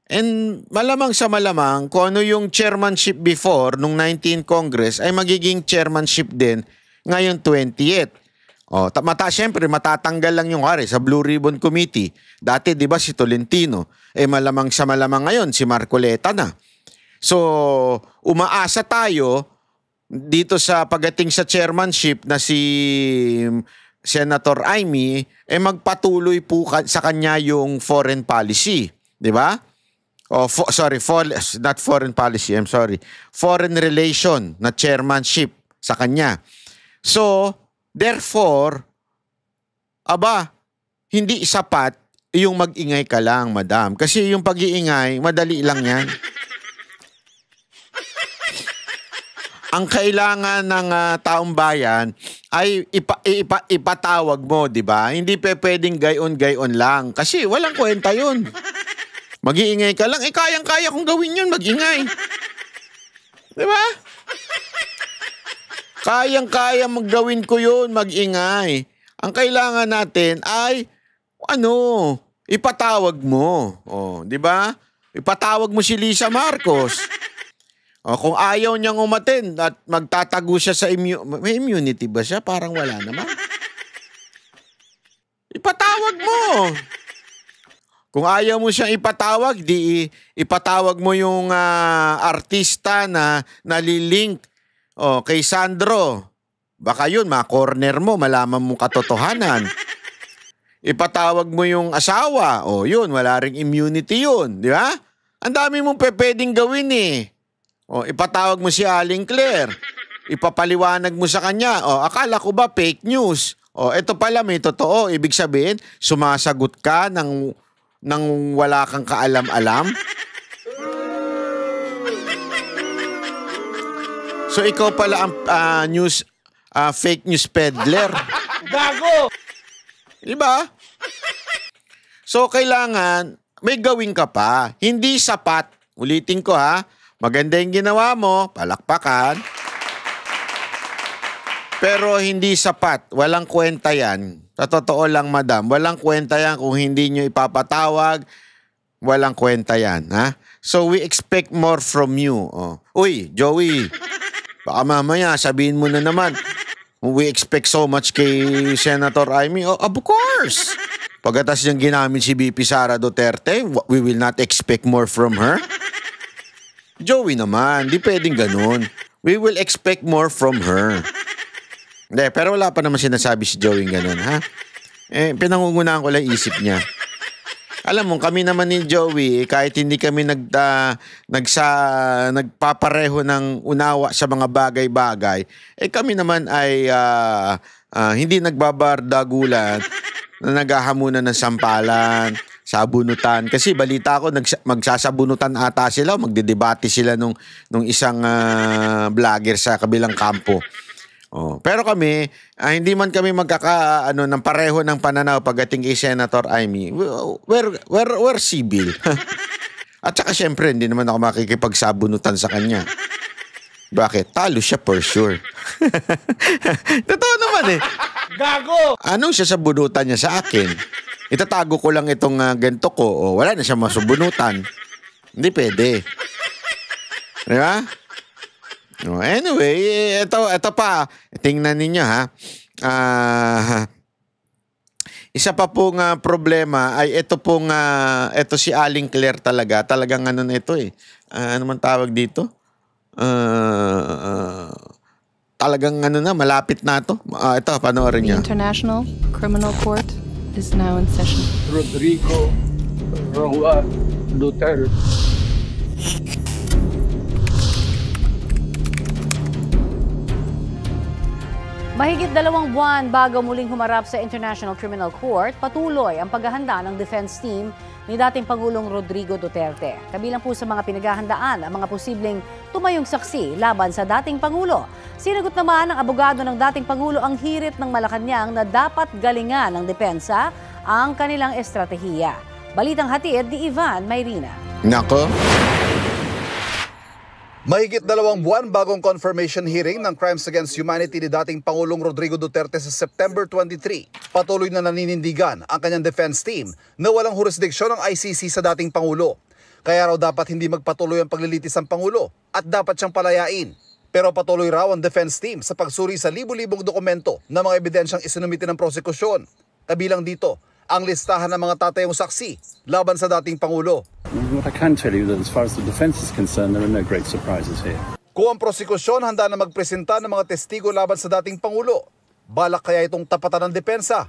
And malamang sa malamang, kung ano yung chairmanship before, nung 19th Congress, ay magiging chairmanship din ngayon 20th. Siyempre, matatanggal lang yung sa Blue Ribbon Committee. Dati, di ba, si Tolentino. Malamang sa malamang ngayon, si Marcoleta na. So, umaasa tayo dito sa pagdating sa chairmanship na si Senator Amy, magpatuloy po sa kanya yung foreign policy. Di ba? Not foreign policy, I'm sorry. Foreign relation na chairmanship sa kanya. So, therefore, hindi sapat yung mag-ingay ka lang, madam. Kasi yung pag-iingay, madali lang yan. Ang kailangan ng taong bayan ay ipatawag mo, di ba? Hindi pwedeng gayon-gayon lang. Kasi walang kwenta yun. Mag-iingay ka lang, kayang-kaya kong gawin yun, mag-ingay. Di ba? Kayang-kaya maggawin ko yun, mag-ingay. Ang kailangan natin ay, ipatawag mo. Di ba? Ipatawag mo si Liza Marcos. Kung ayaw niyang umattend at magtatago siya sa may immunity ba siya? Parang wala naman. Ipatawag mo. Kung ayaw mo siyang ipatawag, ipatawag mo yung artista na nalilink kay Sandro. Baka yun, ma-corner mo, malaman mo katotohanan. Ipatawag mo yung asawa. Yun, wala ring immunity yun. Di ba? Ang dami mong pwedeng gawin ipatawag mo si Aling Claire. Ipapaliwanag mo sa kanya. Akala ko ba fake news? Ito pala may totoo. Ibig sabihin, sumasagot ka ng wala kang kaalam-alam. So ikaw pala ang fake news peddler. Gago! Diba? So kailangan may gawin ka pa. Hindi sapat. Ulitin ko maganda yung ginawa mo, palakpakan. Pero hindi sapat. Walang kwenta yan. Sa totoo lang, madam. Walang kwenta yan kung hindi nyo ipapatawag. Walang kwenta yan. So we expect more from you. Uy, Joey, baka mamaya sabihin mo na naman, we expect so much kay Senator Amy. Of course. Pagkatas niyang ginamit si VP Sara Duterte, we will not expect more from her. Joey naman, di pwedeng ganun. We will expect more from her. Hindi, pero wala pa naman sinasabi si Joey ganun, pinangungunahan ko lang isip niya. Alam mo, kami naman ni Joey, kahit hindi kami nagpapareho ng unawa sa mga bagay-bagay, kami naman ay hindi nagbabardagulan na naghahamunan ng sampalan, sabunutan. Kasi balita ko, magsasabunutan ata sila, magdedebate sila nung isang vlogger sa kabilang kampo. Pero kami, hindi man kami ng pareho ng pananaw pagdating kay Senator Amy. We're civil. At saka syempre, hindi naman ako makikipagsabunutan sa kanya. Bakit? Talo siya for sure. Totoo naman eh. Gago! Anong siya sa bunutan niya sa akin? Itatago ko lang itong ganito ko. O, wala na siya masubunutan. Hindi pwede. Diba? O, anyway, ito pa. Tingnan ninyo ha. Isa pa pong problema ay ito pong ito si Aling Claire talaga. Talagang ano na ito eh. Ano man tawag dito? Talagang ano na, malapit na ito. Ito, panoorin niya. The International Criminal Court is now in session. Rodrigo Roa Duterte. Mahigit 2 buwan bago muling humarap sa International Criminal Court, patuloy ang paghahanda ng defense team ni dating Pangulong Rodrigo Duterte. Kabilang po sa mga pinaghahandaan ang mga posibleng tumayong saksi laban sa dating Pangulo. Sinagot naman ng abogado ng dating Pangulo ang hirit ng Malacanang na dapat galingan ng depensa ang kanilang estratehiya. Balitang hatid ni Ivan Mayrina. Nako. Mahigit 2 buwan bagong confirmation hearing ng Crimes Against Humanity ni dating Pangulong Rodrigo Duterte sa September 23. Patuloy na naninindigan ang kanyang defense team na walang jurisdiksyon ng ICC sa dating Pangulo. Kaya raw dapat hindi magpatuloy ang paglilitis ng Pangulo at dapat siyang palayain. Pero patuloy raw ang defense team sa pagsuri sa libu-libong dokumento na mga ebidensyang isinumite ng prosekusyon. Kabilang dito ang listahan ng mga tatayong saksi laban sa dating Pangulo. What I can tell you that as far as the defense is concerned, there are no great surprises here. Kung ang prosekusyon handa na magpresenta ng mga testigo laban sa dating Pangulo, balak kaya itong tapatan ng depensa?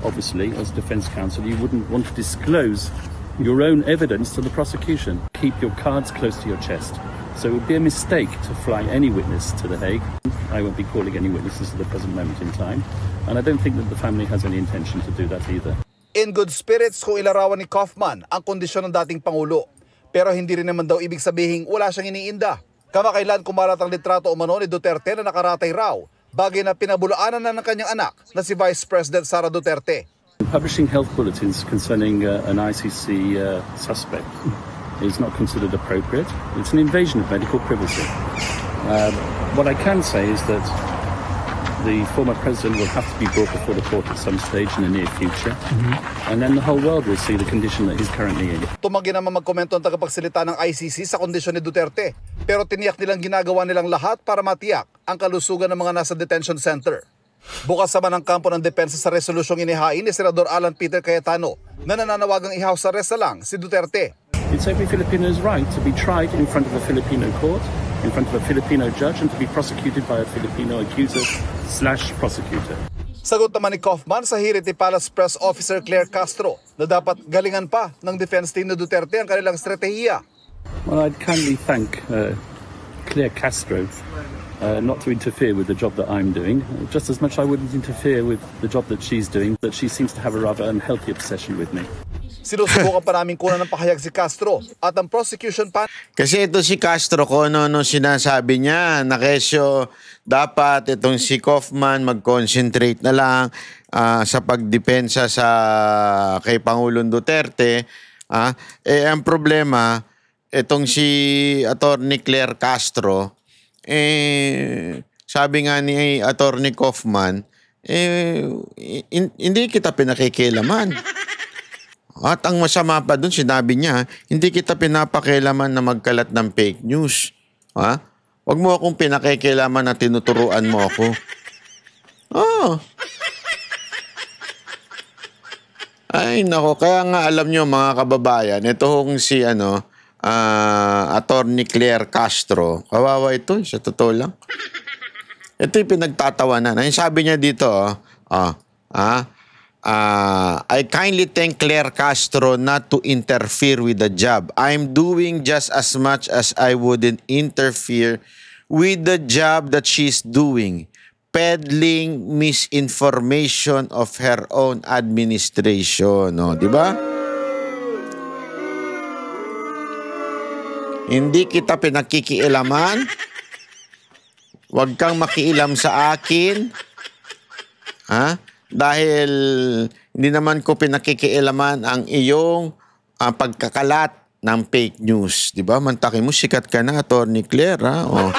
Obviously, as defense counsel, you wouldn't want to disclose your own evidence to the prosecution. Keep your cards close to your chest. So it would be a mistake to fly any witness to The Hague. I won't be calling any witnesses at the present moment in time. And I don't think that the family has any intention to do that either. In good spirits kung ilarawan ni Kaufman ang kondisyon ng dating Pangulo. Pero hindi rin naman daw ibig sabihin wala siyang iniinda. Kamakailan kumalat ang litrato umano ni Duterte na nakaratay raw, bagay na pinabulaanan na ng kanyang anak na si Vice President Sara Duterte. Publishing health bulletins concerning an ICC suspect is not considered appropriate. It's an invasion of medical privacy. What I can say is that the former president will have to be brought before the court at some stage in the near future. And then the whole world will see the condition that he's currently in. Tumanggi naman magkomento ang tagapagsalita ng ICC sa kondisyon ni Duterte. Pero tiniyak nilang ginagawa nilang lahat para matiyak ang kalusugan ng mga nasa detention center. Bukas naman ang kampo ng depensa sa resolusyong inihain ni Senador Alan Peter Cayetano na nananawagang i-house arrest na lang si Duterte. It's every Filipino's right to be tried in front of a Filipino court, in front of a Filipino judge, and to be prosecuted by a Filipino accuser/prosecutor. Sagot naman ni Kaufman sa hirit ni Palace Press Officer Claire Castro na dapat galingan pa ng defense team ni Duterte ang kanilang estratehiya. Well, I'd kindly thank Claire Castro not to interfere with the job that I'm doing, just as much I wouldn't interfere with the job that she's doing, but she seems to have a rather unhealthy obsession with me. Sinusubukan pa namin kunan ng pahayag si Castro at ang prosecution pa. Kasi ito si Castro ko no sinasabi niya na kesyo dapat itong si Kaufman mag-concentrate na lang sa pagdepensa sa kay Pangulong Duterte. Ang problema itong si Attorney Claire Castro sabi nga ni Attorney Kaufman hindi kita pinakikialaman. At ang masama pa dun, sinabi niya, hindi kita pinapakialaman na magkalat ng fake news. Huwag mo akong pinakikialaman na tinuturuan mo ako. Ay, nako. Kaya nga alam nyo mga kababayan, ito hong si Attorney Claire Castro. Kawawa ito, sa totoo lang. Ito yung pinagtatawanan. Ay, sabi niya dito, I kindly thank Claire Castro not to interfere with the job. I'm doing just as much as I wouldn't interfere with the job that she's doing, peddling misinformation of her own administration. Di ba? Hindi kita pinakikialaman. Huwag kang makialam sa akin. Dahil hindi naman ko pinakikialaman ang iyong pagkakalat ng fake news. Di ba? Mantakin mo, sikat ka na, Attorney Claire, ha? O.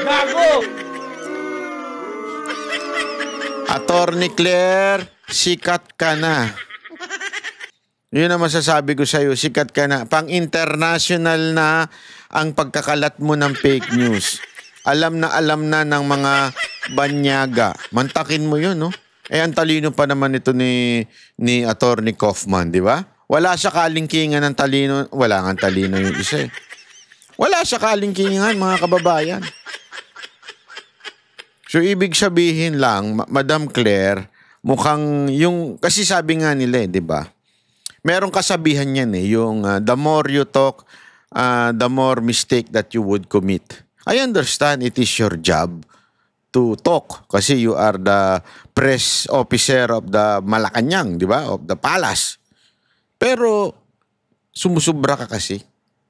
Gago! Attorney Claire, sikat ka na. Yun ang masasabi ko sa'yo, sikat ka na. Pang-international na ang pagkakalat mo ng fake news. Alam na ng mga banyaga. Mantakin mo yun, no? Ang talino pa naman ito ni Attorney Kaufman, di ba? Wala siya kalingkingan ng talino. Wala nga talino yung isa. Wala siya kalingkingan, mga kababayan. So, ibig sabihin lang, Madam Claire, mukhang yung, kasi sabi nga nila, di ba? Merong kasabihan yan yung the more you talk, the more mistake that you would commit. I understand it is your job to talk kasi you are the press officer of the Malacanang, di ba? Of the palace. Pero sumusubra ka kasi.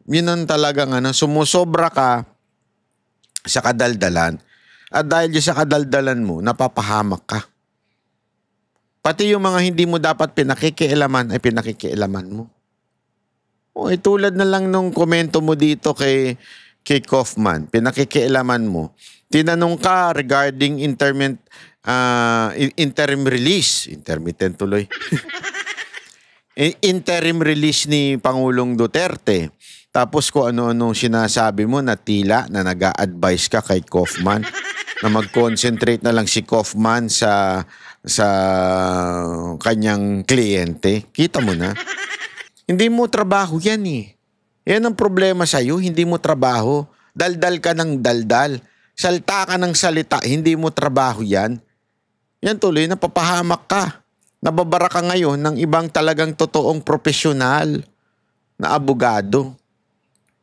Yun ang talagang sumusobra ka sa kadaldalan. At dahil sa kadaldalan mo, napapahamak ka. Pati yung mga hindi mo dapat pinakikialaman ay pinakikialaman mo. Tulad na lang nung komento mo dito kay Kaufman, pinakikialaman mo. Tinanong ka regarding interim release. Intermittent tuloy. Interim release ni Pangulong Duterte. Tapos kung ano-anong sinasabi mo na tila na nag-a-advise ka kay Kaufman na mag-concentrate na lang si Kaufman sa kanyang kliyente. Kita mo na. Hindi mo trabaho yan eh. Yan ang problema sa'yo, hindi mo trabaho. Daldal ka ng daldal. Salta ka ng salita, hindi mo trabaho yan. Yan tuloy, napapahamak ka. Nababara ka ngayon ng ibang talagang totoong profesional na abogado.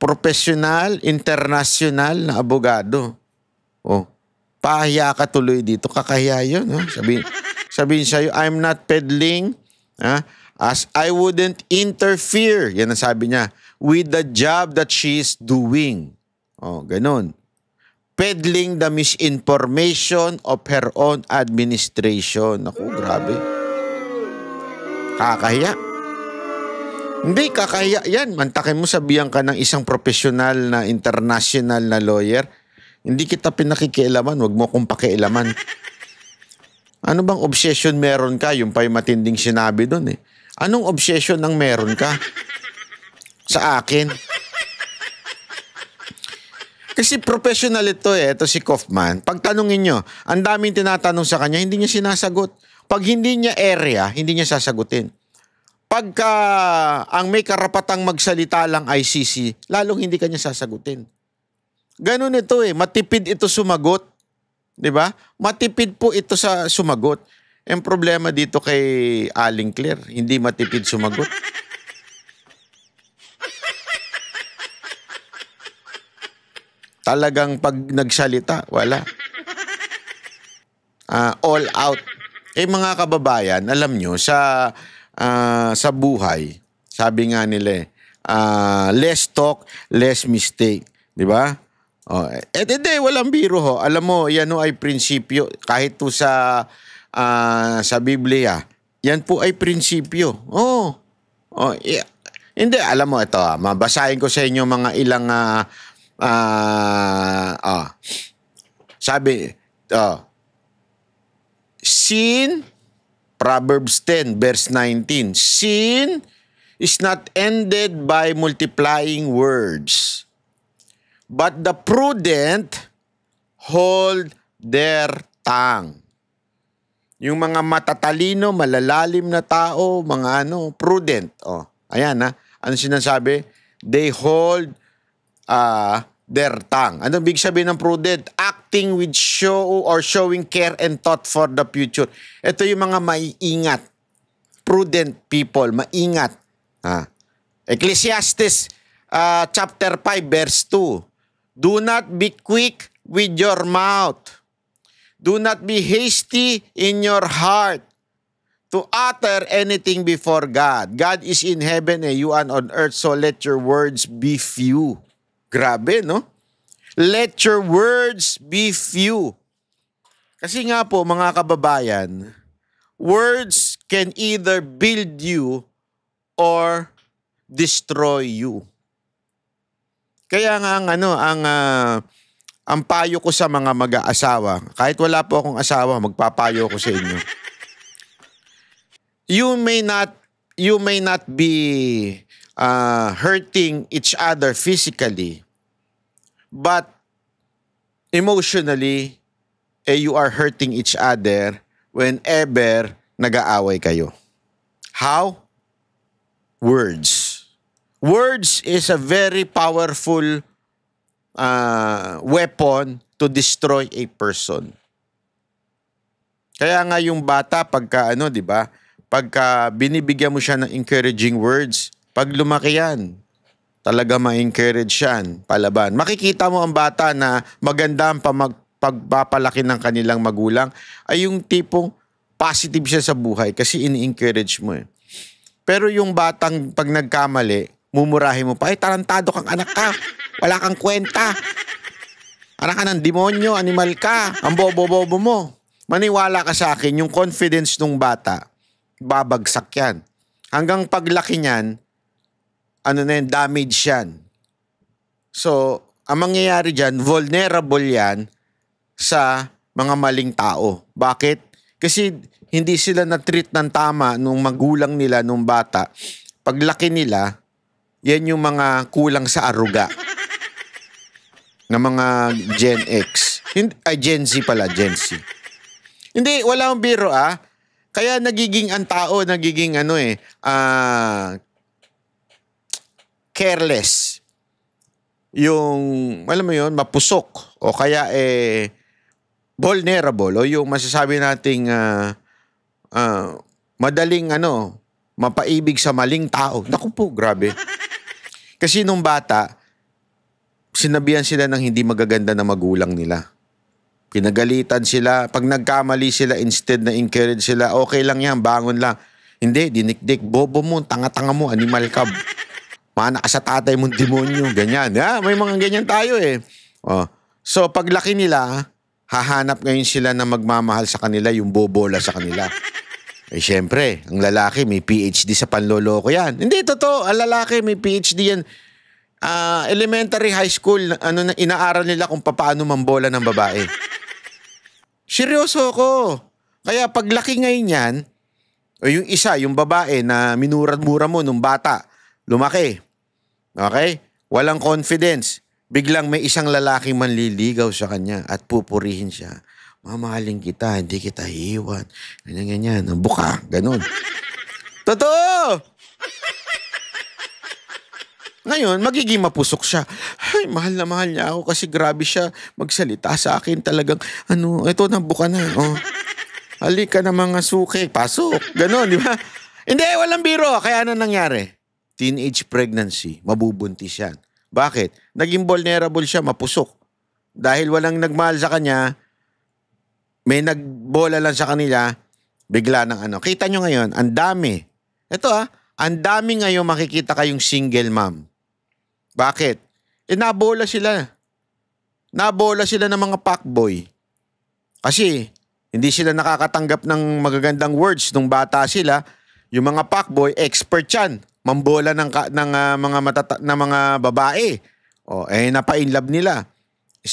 Profesional, international na abogado. Pahiya ka tuloy dito. Kakahiya yun. Sabihin sa'yo, I'm not peddling. As I wouldn't interfere. Yan ang sabi niya. With the job that she is doing. Ganun. Peddling the misinformation of her own administration. Naku, grabe. Kakahiya. Hindi, kakahiya yan. Mantakin mo, sabihan ka ng isang profesional na international na lawyer. Hindi kita pinakikialaman. Huwag mo kong pakialaman. Ano bang obsession meron ka? Yung pa'y matinding sinabi dun eh. Anong obsession ang meron ka? Sa akin? Kasi professional ito eh. Ito si Kaufman. Pag tanungin nyo, ang daming tinatanong sa kanya, hindi niya sinasagot. Pag hindi niya area, hindi niya sasagutin. Pagka ang may karapatang magsalita lang ICC, lalong hindi kanya sasagutin. Ganun ito eh. Matipid ito sumagot. Diba? Matipid po ito sa sumagot. Ang problema dito kay Aling Claire, hindi matipid sumagot. Talagang pag nagsalita, wala. All out. Mga kababayan, alam nyo, sa buhay, sabi nga nila less talk, less mistake. Diba? Hindi, walang biro ho. Alam mo, yan ho ay prinsipyo. Kahit to sa Biblia, yan po ay prinsipyo. Yeah. Hindi, alam mo, ito, mabasahin ko sa inyo mga ilang, sabi, sin, Proverbs 10, verse 19, sin is not ended by multiplying words, but the prudent hold their tongue. Yung mga matatalino, malalalim na tao, mga prudent. Ayan ano sinasabi? They hold their tongue. Ano big sabihin ng prudent? Acting with showing care and thought for the future. Ito yung mga maiingat. Prudent people, maingat. Ecclesiastes chapter 5 verse 2. Do not be quick with your mouth. Do not be hasty in your heart to utter anything before God. God is in heaven and you are on earth, so let your words be few. Grabe, no? Let your words be few. Kasi nga po, mga kababayan, words can either build you or destroy you. Kaya nga ang payo ko sa mga mag-aasawa, kahit wala po akong asawa, magpapayo ko sa inyo. You may not be hurting each other physically, but emotionally, you are hurting each other whenever nag-aaway kayo. How? Words. Words is a very powerful weapon to destroy a person. Kaya nga yung bata pagka di ba? Pagka binibigyan mo siya ng encouraging words, pag lumaki yan, talaga ma-encourage yan, palaban. Makikita mo ang bata na maganda ang pagpapalaki ng kanilang magulang ay yung tipong positive siya sa buhay kasi ini-encourage mo eh. Pero yung batang pag nagkamali, mumurahin mo pa, ay tarantado kang anak ka, wala kang kwenta. Anak ka ng demonyo, animal ka, ang bobo-bobo mo. Maniwala ka sa akin, yung confidence ng bata, babagsak yan. Hanggang paglaki niyan, damage yan. So, ang mangyayari dyan, vulnerable yan sa mga maling tao. Bakit? Kasi hindi sila na-treat ng tama nung magulang nila nung bata. Paglaki nila, yan yung mga kulang sa aruga ng mga Gen X. Gen Z pala, Gen Z. Hindi, wala akong biro Kaya nagiging ang tao, nagiging careless. Yung, alam mo yun, mapusok. O kaya vulnerable. O yung masasabi nating madaling mapaibig sa maling tao. Naku po, grabe. Kasi nung bata, sinabihan sila ng hindi magaganda na magulang nila. Pinagalitan sila. Pag nagkamali sila, instead na encourage sila, okay lang yan, bangon lang. Hindi, dinikdik. Bobo mo, tanga-tanga mo, animal ka. Mana ka sa tatay mong demonyo. Ganyan. May mga ganyan tayo eh. So, paglaki nila, hahanap ngayon sila na magmamahal sa kanila, yung bobola sa kanila. Siyempre, ang lalaki may PhD sa panloloko yan. Hindi, totoo. Ang lalaki may PhD yan. Elementary, high school, inaaral nila kung paano mambola ng babae. Seryoso ko. Kaya paglaki ngayon yan, o yung isa, yung babae na minurad-mura mo nung bata, lumaki. Okay? Walang confidence. Biglang may isang lalaking manliligaw sa kanya at pupurihin siya. Mamahalin kita, hindi kita hiwan. Ganyan. Ang buka, ganun. Totoo! Ngayon, magiging mapusok siya. Ay, mahal na mahal niya ako kasi grabe siya magsalita sa akin talagang, ito nabuka na. Halika na mga suki, pasok. Ganon, di ba? Hindi, walang biro. Kaya ano nangyari? Teenage pregnancy, mabubuntis yan. Bakit? Naging vulnerable siya, mapusok. Dahil walang nagmahal sa kanya, may nagbola lang sa kanila, bigla ng Kita nyo ngayon, ang dami. Ito ang dami ngayon makikita kayong single mom. Bakit? Nabola sila. Nabola sila ng mga fuckboy. Kasi hindi sila nakakatanggap ng magagandang words nung bata sila. Yung mga fuckboy, expert yan. Mambola ng mga babae. Napa-inlove nila.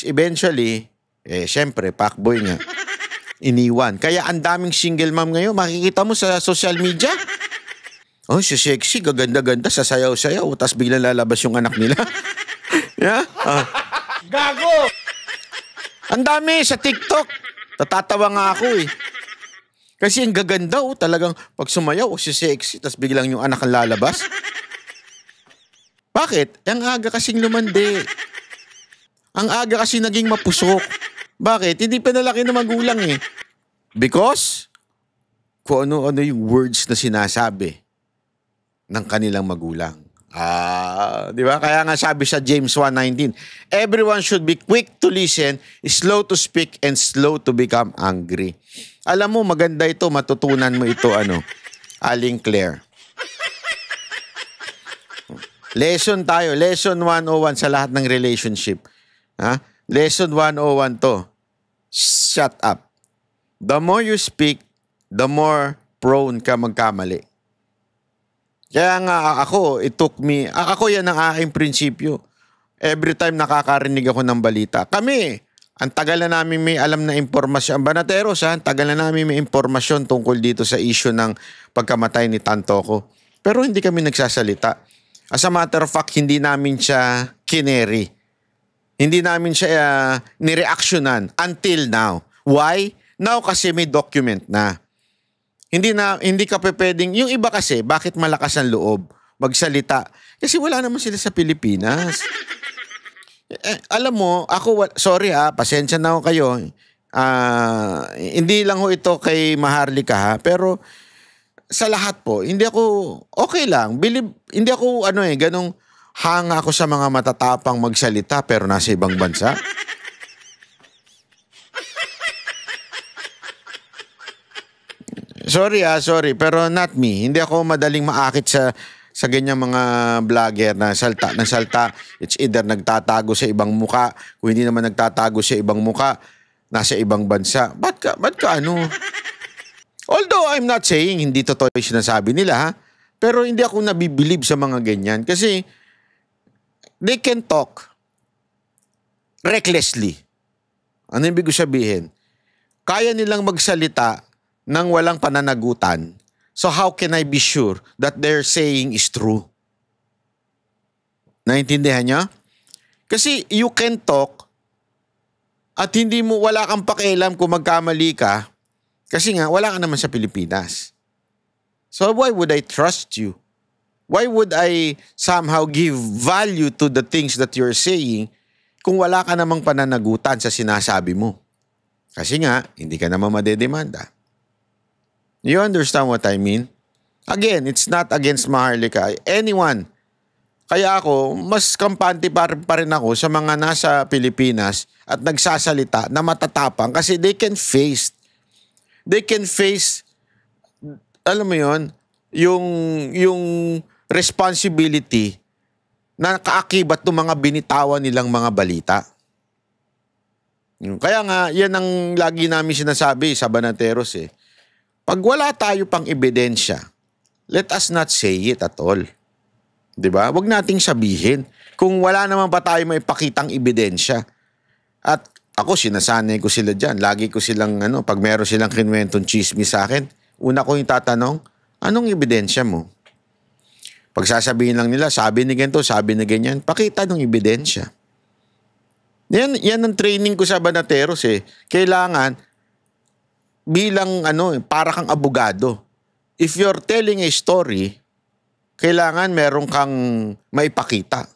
Eventually, syempre, fuckboy nga. Iniwan. Kaya ang daming single mom ngayon, makikita mo sa social media. Si sexy, gaganda-ganda, sasayaw-sayaw, tapos biglang lalabas yung anak nila. Gago! Ang dami sa TikTok. Tatatawa nga ako eh. Kasi ang gaganda talagang pag sumayaw, si sexy, tapos biglang yung anak ang lalabas. Bakit? Ang aga kasing lumandi. Ang aga kasi naging mapusok. Bakit? Hindi pinalaki na magulang eh. Because, kung ano-ano yung words na sinasabi ng kanilang magulang. Di ba? Kaya nga sabi sa James 1:19, everyone should be quick to listen, slow to speak, and slow to become angry. Alam mo, maganda ito, matutunan mo ito, Aling Claire. Lesson tayo, lesson 101 sa lahat ng relationship. Lesson 101 to. Shut up. The more you speak, the more prone ka magkamali. Kaya nga ako, ako yan ang aking prinsipyo. Every time nakakarinig ako ng balita. Kami, ang tagal na namin may alam na impormasyon. Banateros, ang tagal na namin may impormasyon tungkol dito sa issue ng pagkamatay ni Tantoco. Pero hindi kami nagsasalita. As a matter of fact, hindi namin siya kineri. Hindi namin siya nireaksyonan until now. Why? Now kasi may document na. Hindi ka pwedeng, yung iba kasi, bakit malakas ang loob magsalita? Kasi wala naman sila sa Pilipinas. Alam mo, ako, sorry pasensya na ako kayo. Hindi lang ho ito kay Maharlika ha, pero sa lahat po, hindi ako, okay lang. Hindi ako, ganong hanga ako sa mga matatapang magsalita pero nasa ibang bansa. Sorry, pero not me. Hindi ako madaling maakit sa ganyang mga vlogger na salta. It's either nagtatago sa ibang muka, kung hindi naman nagtatago sa ibang muka, nasa ibang bansa. Ba't ka ano? Although I'm not saying hindi totoo yung sinasabi nila, ha? Pero hindi ako nabibilib sa mga ganyan. Kasi they can talk recklessly. Ano ibig sabihin? Kaya nilang magsalita nang walang pananagutan. So how can I be sure that they're saying is true? Naintindihan niyo? Kasi you can talk at wala kang pakialam kung magkamali ka kasi nga wala ka naman sa Pilipinas. So why would I trust you? Why would I somehow give value to the things that you're saying kung wala ka namang pananagutan sa sinasabi mo? Kasi nga, hindi ka naman madedemanda. You understand what I mean? Again, it's not against Maharlika. Anyone. Kaya ako, mas kampante pa rin ako sa mga nasa Pilipinas at nagsasalita na matatapang kasi they can face, alam mo yun, yung responsibility na kaakibat ng mga binitawan nilang mga balita. Kaya nga, yan ang lagi namin sinasabi sa Banateros eh. Pag wala tayo pang ebidensya, let us not say it at all. Diba? Huwag nating sabihin kung wala naman pa tayo may pakitang ebidensya. At ako, sinasanay ko sila dyan. Lagi ko silang, pag meron silang kinwentong chismis sa akin, una ko yung tatanong, anong ebidensya mo? Pag sasabihin lang nila, sabi ni ganito, sabi ni ganyan, pakita ng ebidensya. Yan ang training ko sa Banateros eh. Kailangan, bilang para kang abogado. If you're telling a story, kailangan meron kang maipakita.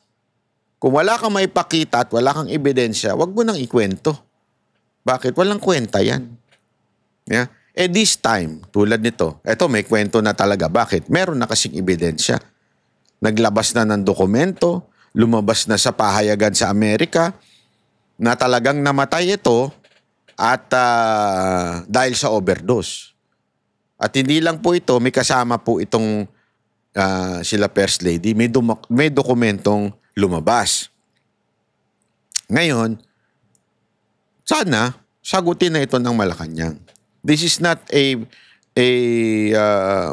Kung wala kang maipakita at wala kang ebidensya, wag mo nang ikwento. Bakit? Walang kwenta yan. Yeah? This time, tulad nito, eto may kwento na talaga. Bakit? Meron na kasing ebidensya. Naglabas na ng dokumento, lumabas na sa pahayagan sa Amerika, na talagang namatay ito at dahil sa overdose. At hindi lang po ito, may kasama po itong sila First Lady. May dokumentong lumabas. Ngayon, sana sagutin na ito ng Malacanang. This is not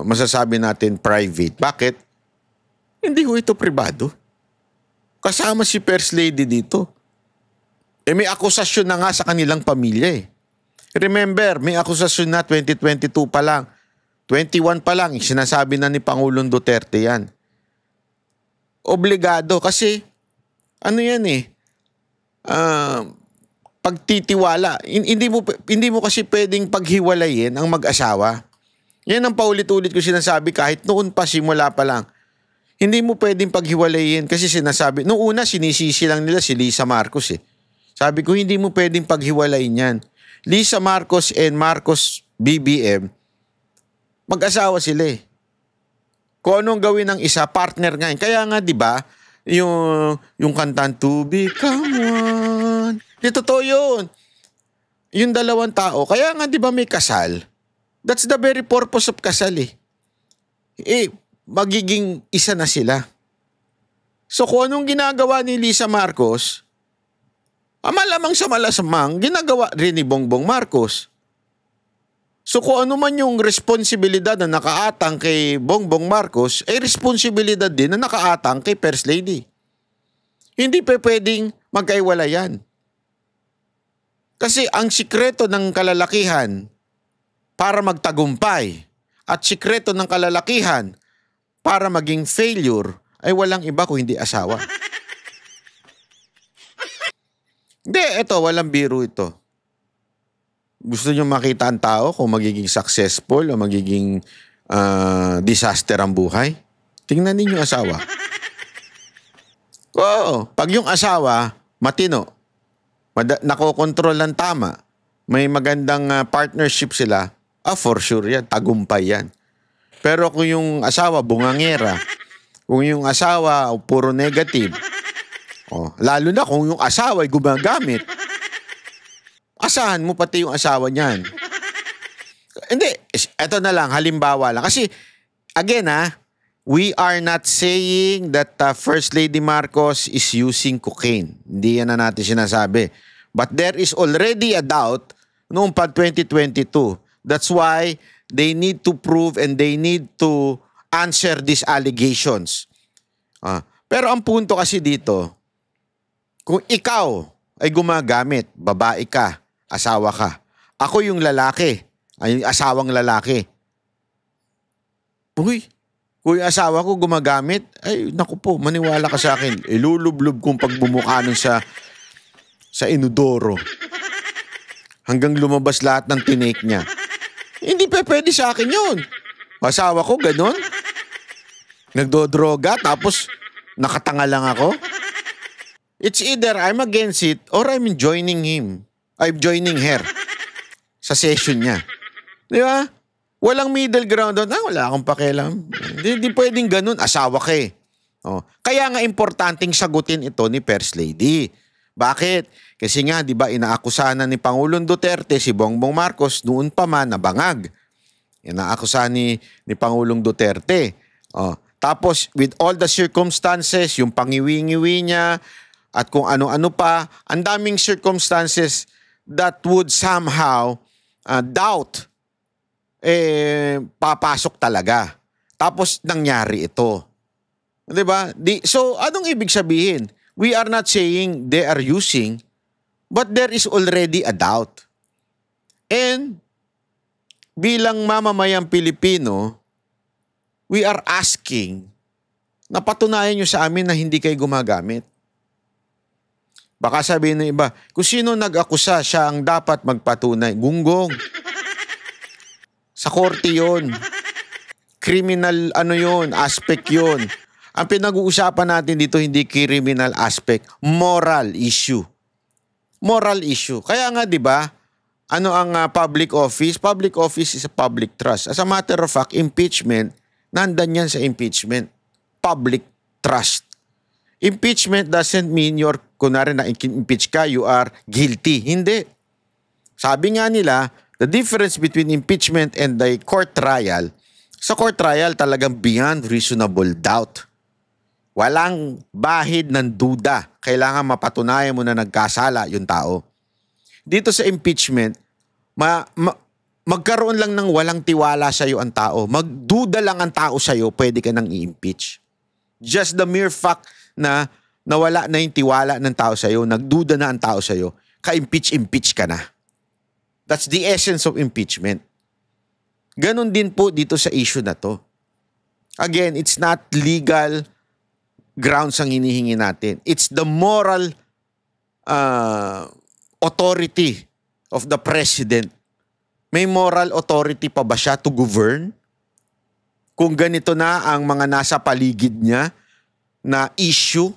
masasabi natin private. Bakit? Hindi ko ito pribado. Kasama si First Lady dito. May akusasyon na nga sa kanilang pamilya eh. Remember, may akusasyon na 2022 pa lang. 21 pa lang, sinasabi na ni Pangulong Duterte yan. Obligado kasi, yan eh, pagtitiwala. Hindi mo kasi pwedeng paghiwalayin ang mag-asawa. Yan ang paulit-ulit ko sinasabi kahit noon pa, simula pa lang. Hindi mo pwedeng paghiwalayin kasi sinasabi, noong una sinisisi lang nila si Lisa Marcos eh. Sabi ko, hindi mo pwedeng paghiwalayin yan. Lisa Marcos and Marcos BBM, mag-asawa sila eh. Kung anong gawin ng isa, partner nga. Kaya nga, di ba, yung kantan, to become one. Di totoo yun. Yung dalawang tao, kaya nga, di ba, may kasal. That's the very purpose of kasal eh. Magiging isa na sila. So kung anong ginagawa ni Lisa Marcos, malamang sa malasamang, ginagawa rin ni Bongbong Marcos. So kung ano man yung responsibilidad na nakaatang kay Bongbong Marcos, ay responsibilidad din na nakaatang kay First Lady. Hindi pwedeng magkaiwala yan. Kasi ang sikreto ng kalalakihan para magtagumpay at sikreto ng kalalakihan para maging failure ay walang iba kung hindi asawa. Hindi, walang biro ito. Gusto nyo makita ang tao kung magiging successful o magiging disaster ang buhay? Tingnan ninyo asawa. Oo, pag yung asawa, matino, nakokontrol ng tama, may magandang partnership sila, for sure yan, tagumpay yan. Pero kung yung asawa bungangera, kung yung asawa puro negative, lalo na kung yung asawa ay gumagamit, asahan mo pati yung asawa niyan. Hindi, eto na lang, halimbawa lang. Kasi, again we are not saying that First Lady Marcos is using cocaine. Hindi yan na natin sinasabi. But there is already a doubt noong pa 2022. That's why they need to prove and they need to answer these allegations. Pero ang punto kasi dito, kung ikaw ay gumagamit, babae ka, asawa ka, ako yung lalaki, ay asawang lalaki. Uy, kung yung asawa ko gumagamit, ay naku po, maniwala ka sa akin, ilulublob kong pagbumuka nun sa inodoro. Hanggang lumabas lahat ng tinake niya. Hindi pwede sa akin yun. Asawa ko, ganun. Nagdodroga, tapos nakatanga lang ako. It's either I'm against it or I'm joining him. I'm joining her sa session niya. Di ba? Walang middle ground doon. Wala akong pakialam. Hindi pwedeng ganun. Asawa ka eh. Kaya nga importanteng sagutin ito ni First Lady. Bakit? Kasi nga, di ba, inaakusahan ni Pangulong Duterte si Bongbong Marcos noon pa man na bangag. Inaakusahan ni Pangulong Duterte. Tapos, with all the circumstances, yung pangiwi-ngiwi niya, at kung ano-ano pa, ang daming circumstances that would somehow doubt, papasok talaga. Tapos, nangyari ito. Diba? So, anong ibig sabihin? We are not saying they are using, but there is already a doubt. And, bilang mamamayang Pilipino, we are asking na patunayan nyo sa amin na hindi kayo gumagamit. Baka sabihin ng iba, kung sino nag-akusa, siya ang dapat magpatunay. Gunggong. Sa korte yun. Criminal yun, aspect yun. Ang pinag-uusapan natin dito hindi criminal aspect, moral issue. Moral issue. Kaya nga 'di ba? Ano ang public office? Public office is a public trust. As a matter of fact, impeachment, nandan yan sa impeachment. Public trust. Impeachment doesn't mean kunwari na impeach ka, you are guilty. Hindi. Sabi nga nila, the difference between impeachment and the court trial, sa court trial talagang beyond reasonable doubt. Walang bahid ng duda. Kailangan mapatunayan mo na nagkasala yung tao. Dito sa impeachment, magkaroon lang ng walang tiwala sa'yo ang tao. Magduda lang ang tao sa'yo, pwede ka nang i-impeach. Just the mere fact na nawala na yung tiwala ng tao sa'yo, nagduda na ang tao sa'yo, ka-impeach ka na. That's the essence of impeachment. Ganon din po dito sa issue na to. Again, it's not legal grounds ang hinihingi natin. It's the moral authority of the president. May moral authority pa ba siya to govern? Kung ganito na ang mga nasa paligid niya na issue,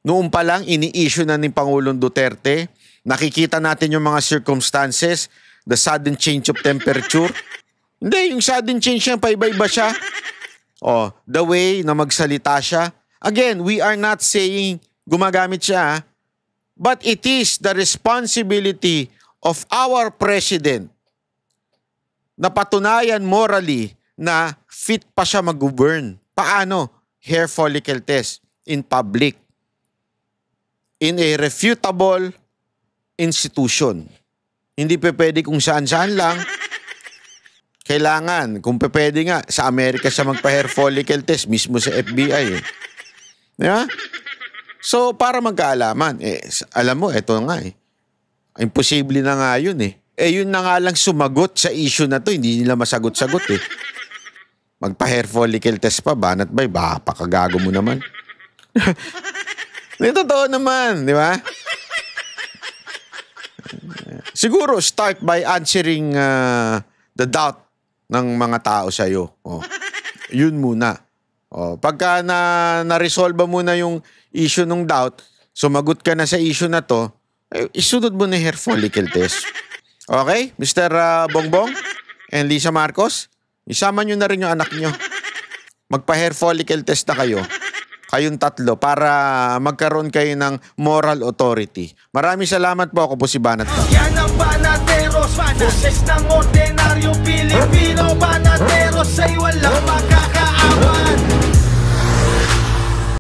noon pa lang ini-issue na ni Pangulong Duterte, nakikita natin yung mga circumstances, the sudden change of temperature. Hindi, yung sudden change niya, paiba-iba siya. The way na magsalita siya. Again, we are not saying gumagamit siya, but it is the responsibility of our president na patunayan morally na fit pa siya mag-govern. Paano? Hair follicle test in public. In a refutable institution. Hindi pwede kung saan-saan lang. Kailangan, kung pwede nga, sa Amerika siya magpa-hair follicle test, mismo sa FBI. Diba? So, para magkaalaman, alam mo, eto nga imposible na nga yun yun na nga lang sumagot sa issue na to, hindi nila masagot-sagot Magpa-hair follicle test pa, Banat Bay, baka pakagago mo naman. Hindi, totoo naman, di ba? Siguro, start by answering the doubt ng mga tao sa'yo. Yun muna. Pagka na-resolve mo na yung issue ng doubt, sumagot ka na sa issue na to, isunod mo na hair follicle test. Okay? Mr. Bongbong and Lisa Marcos, isama nyo na rin yung anak nyo. Magpa-hair follicle test na kayo. Kayong tatlo para magkaroon kayo ng moral authority. Maraming salamat po. Ako po si Banat. Yan ang Banateros, boses ng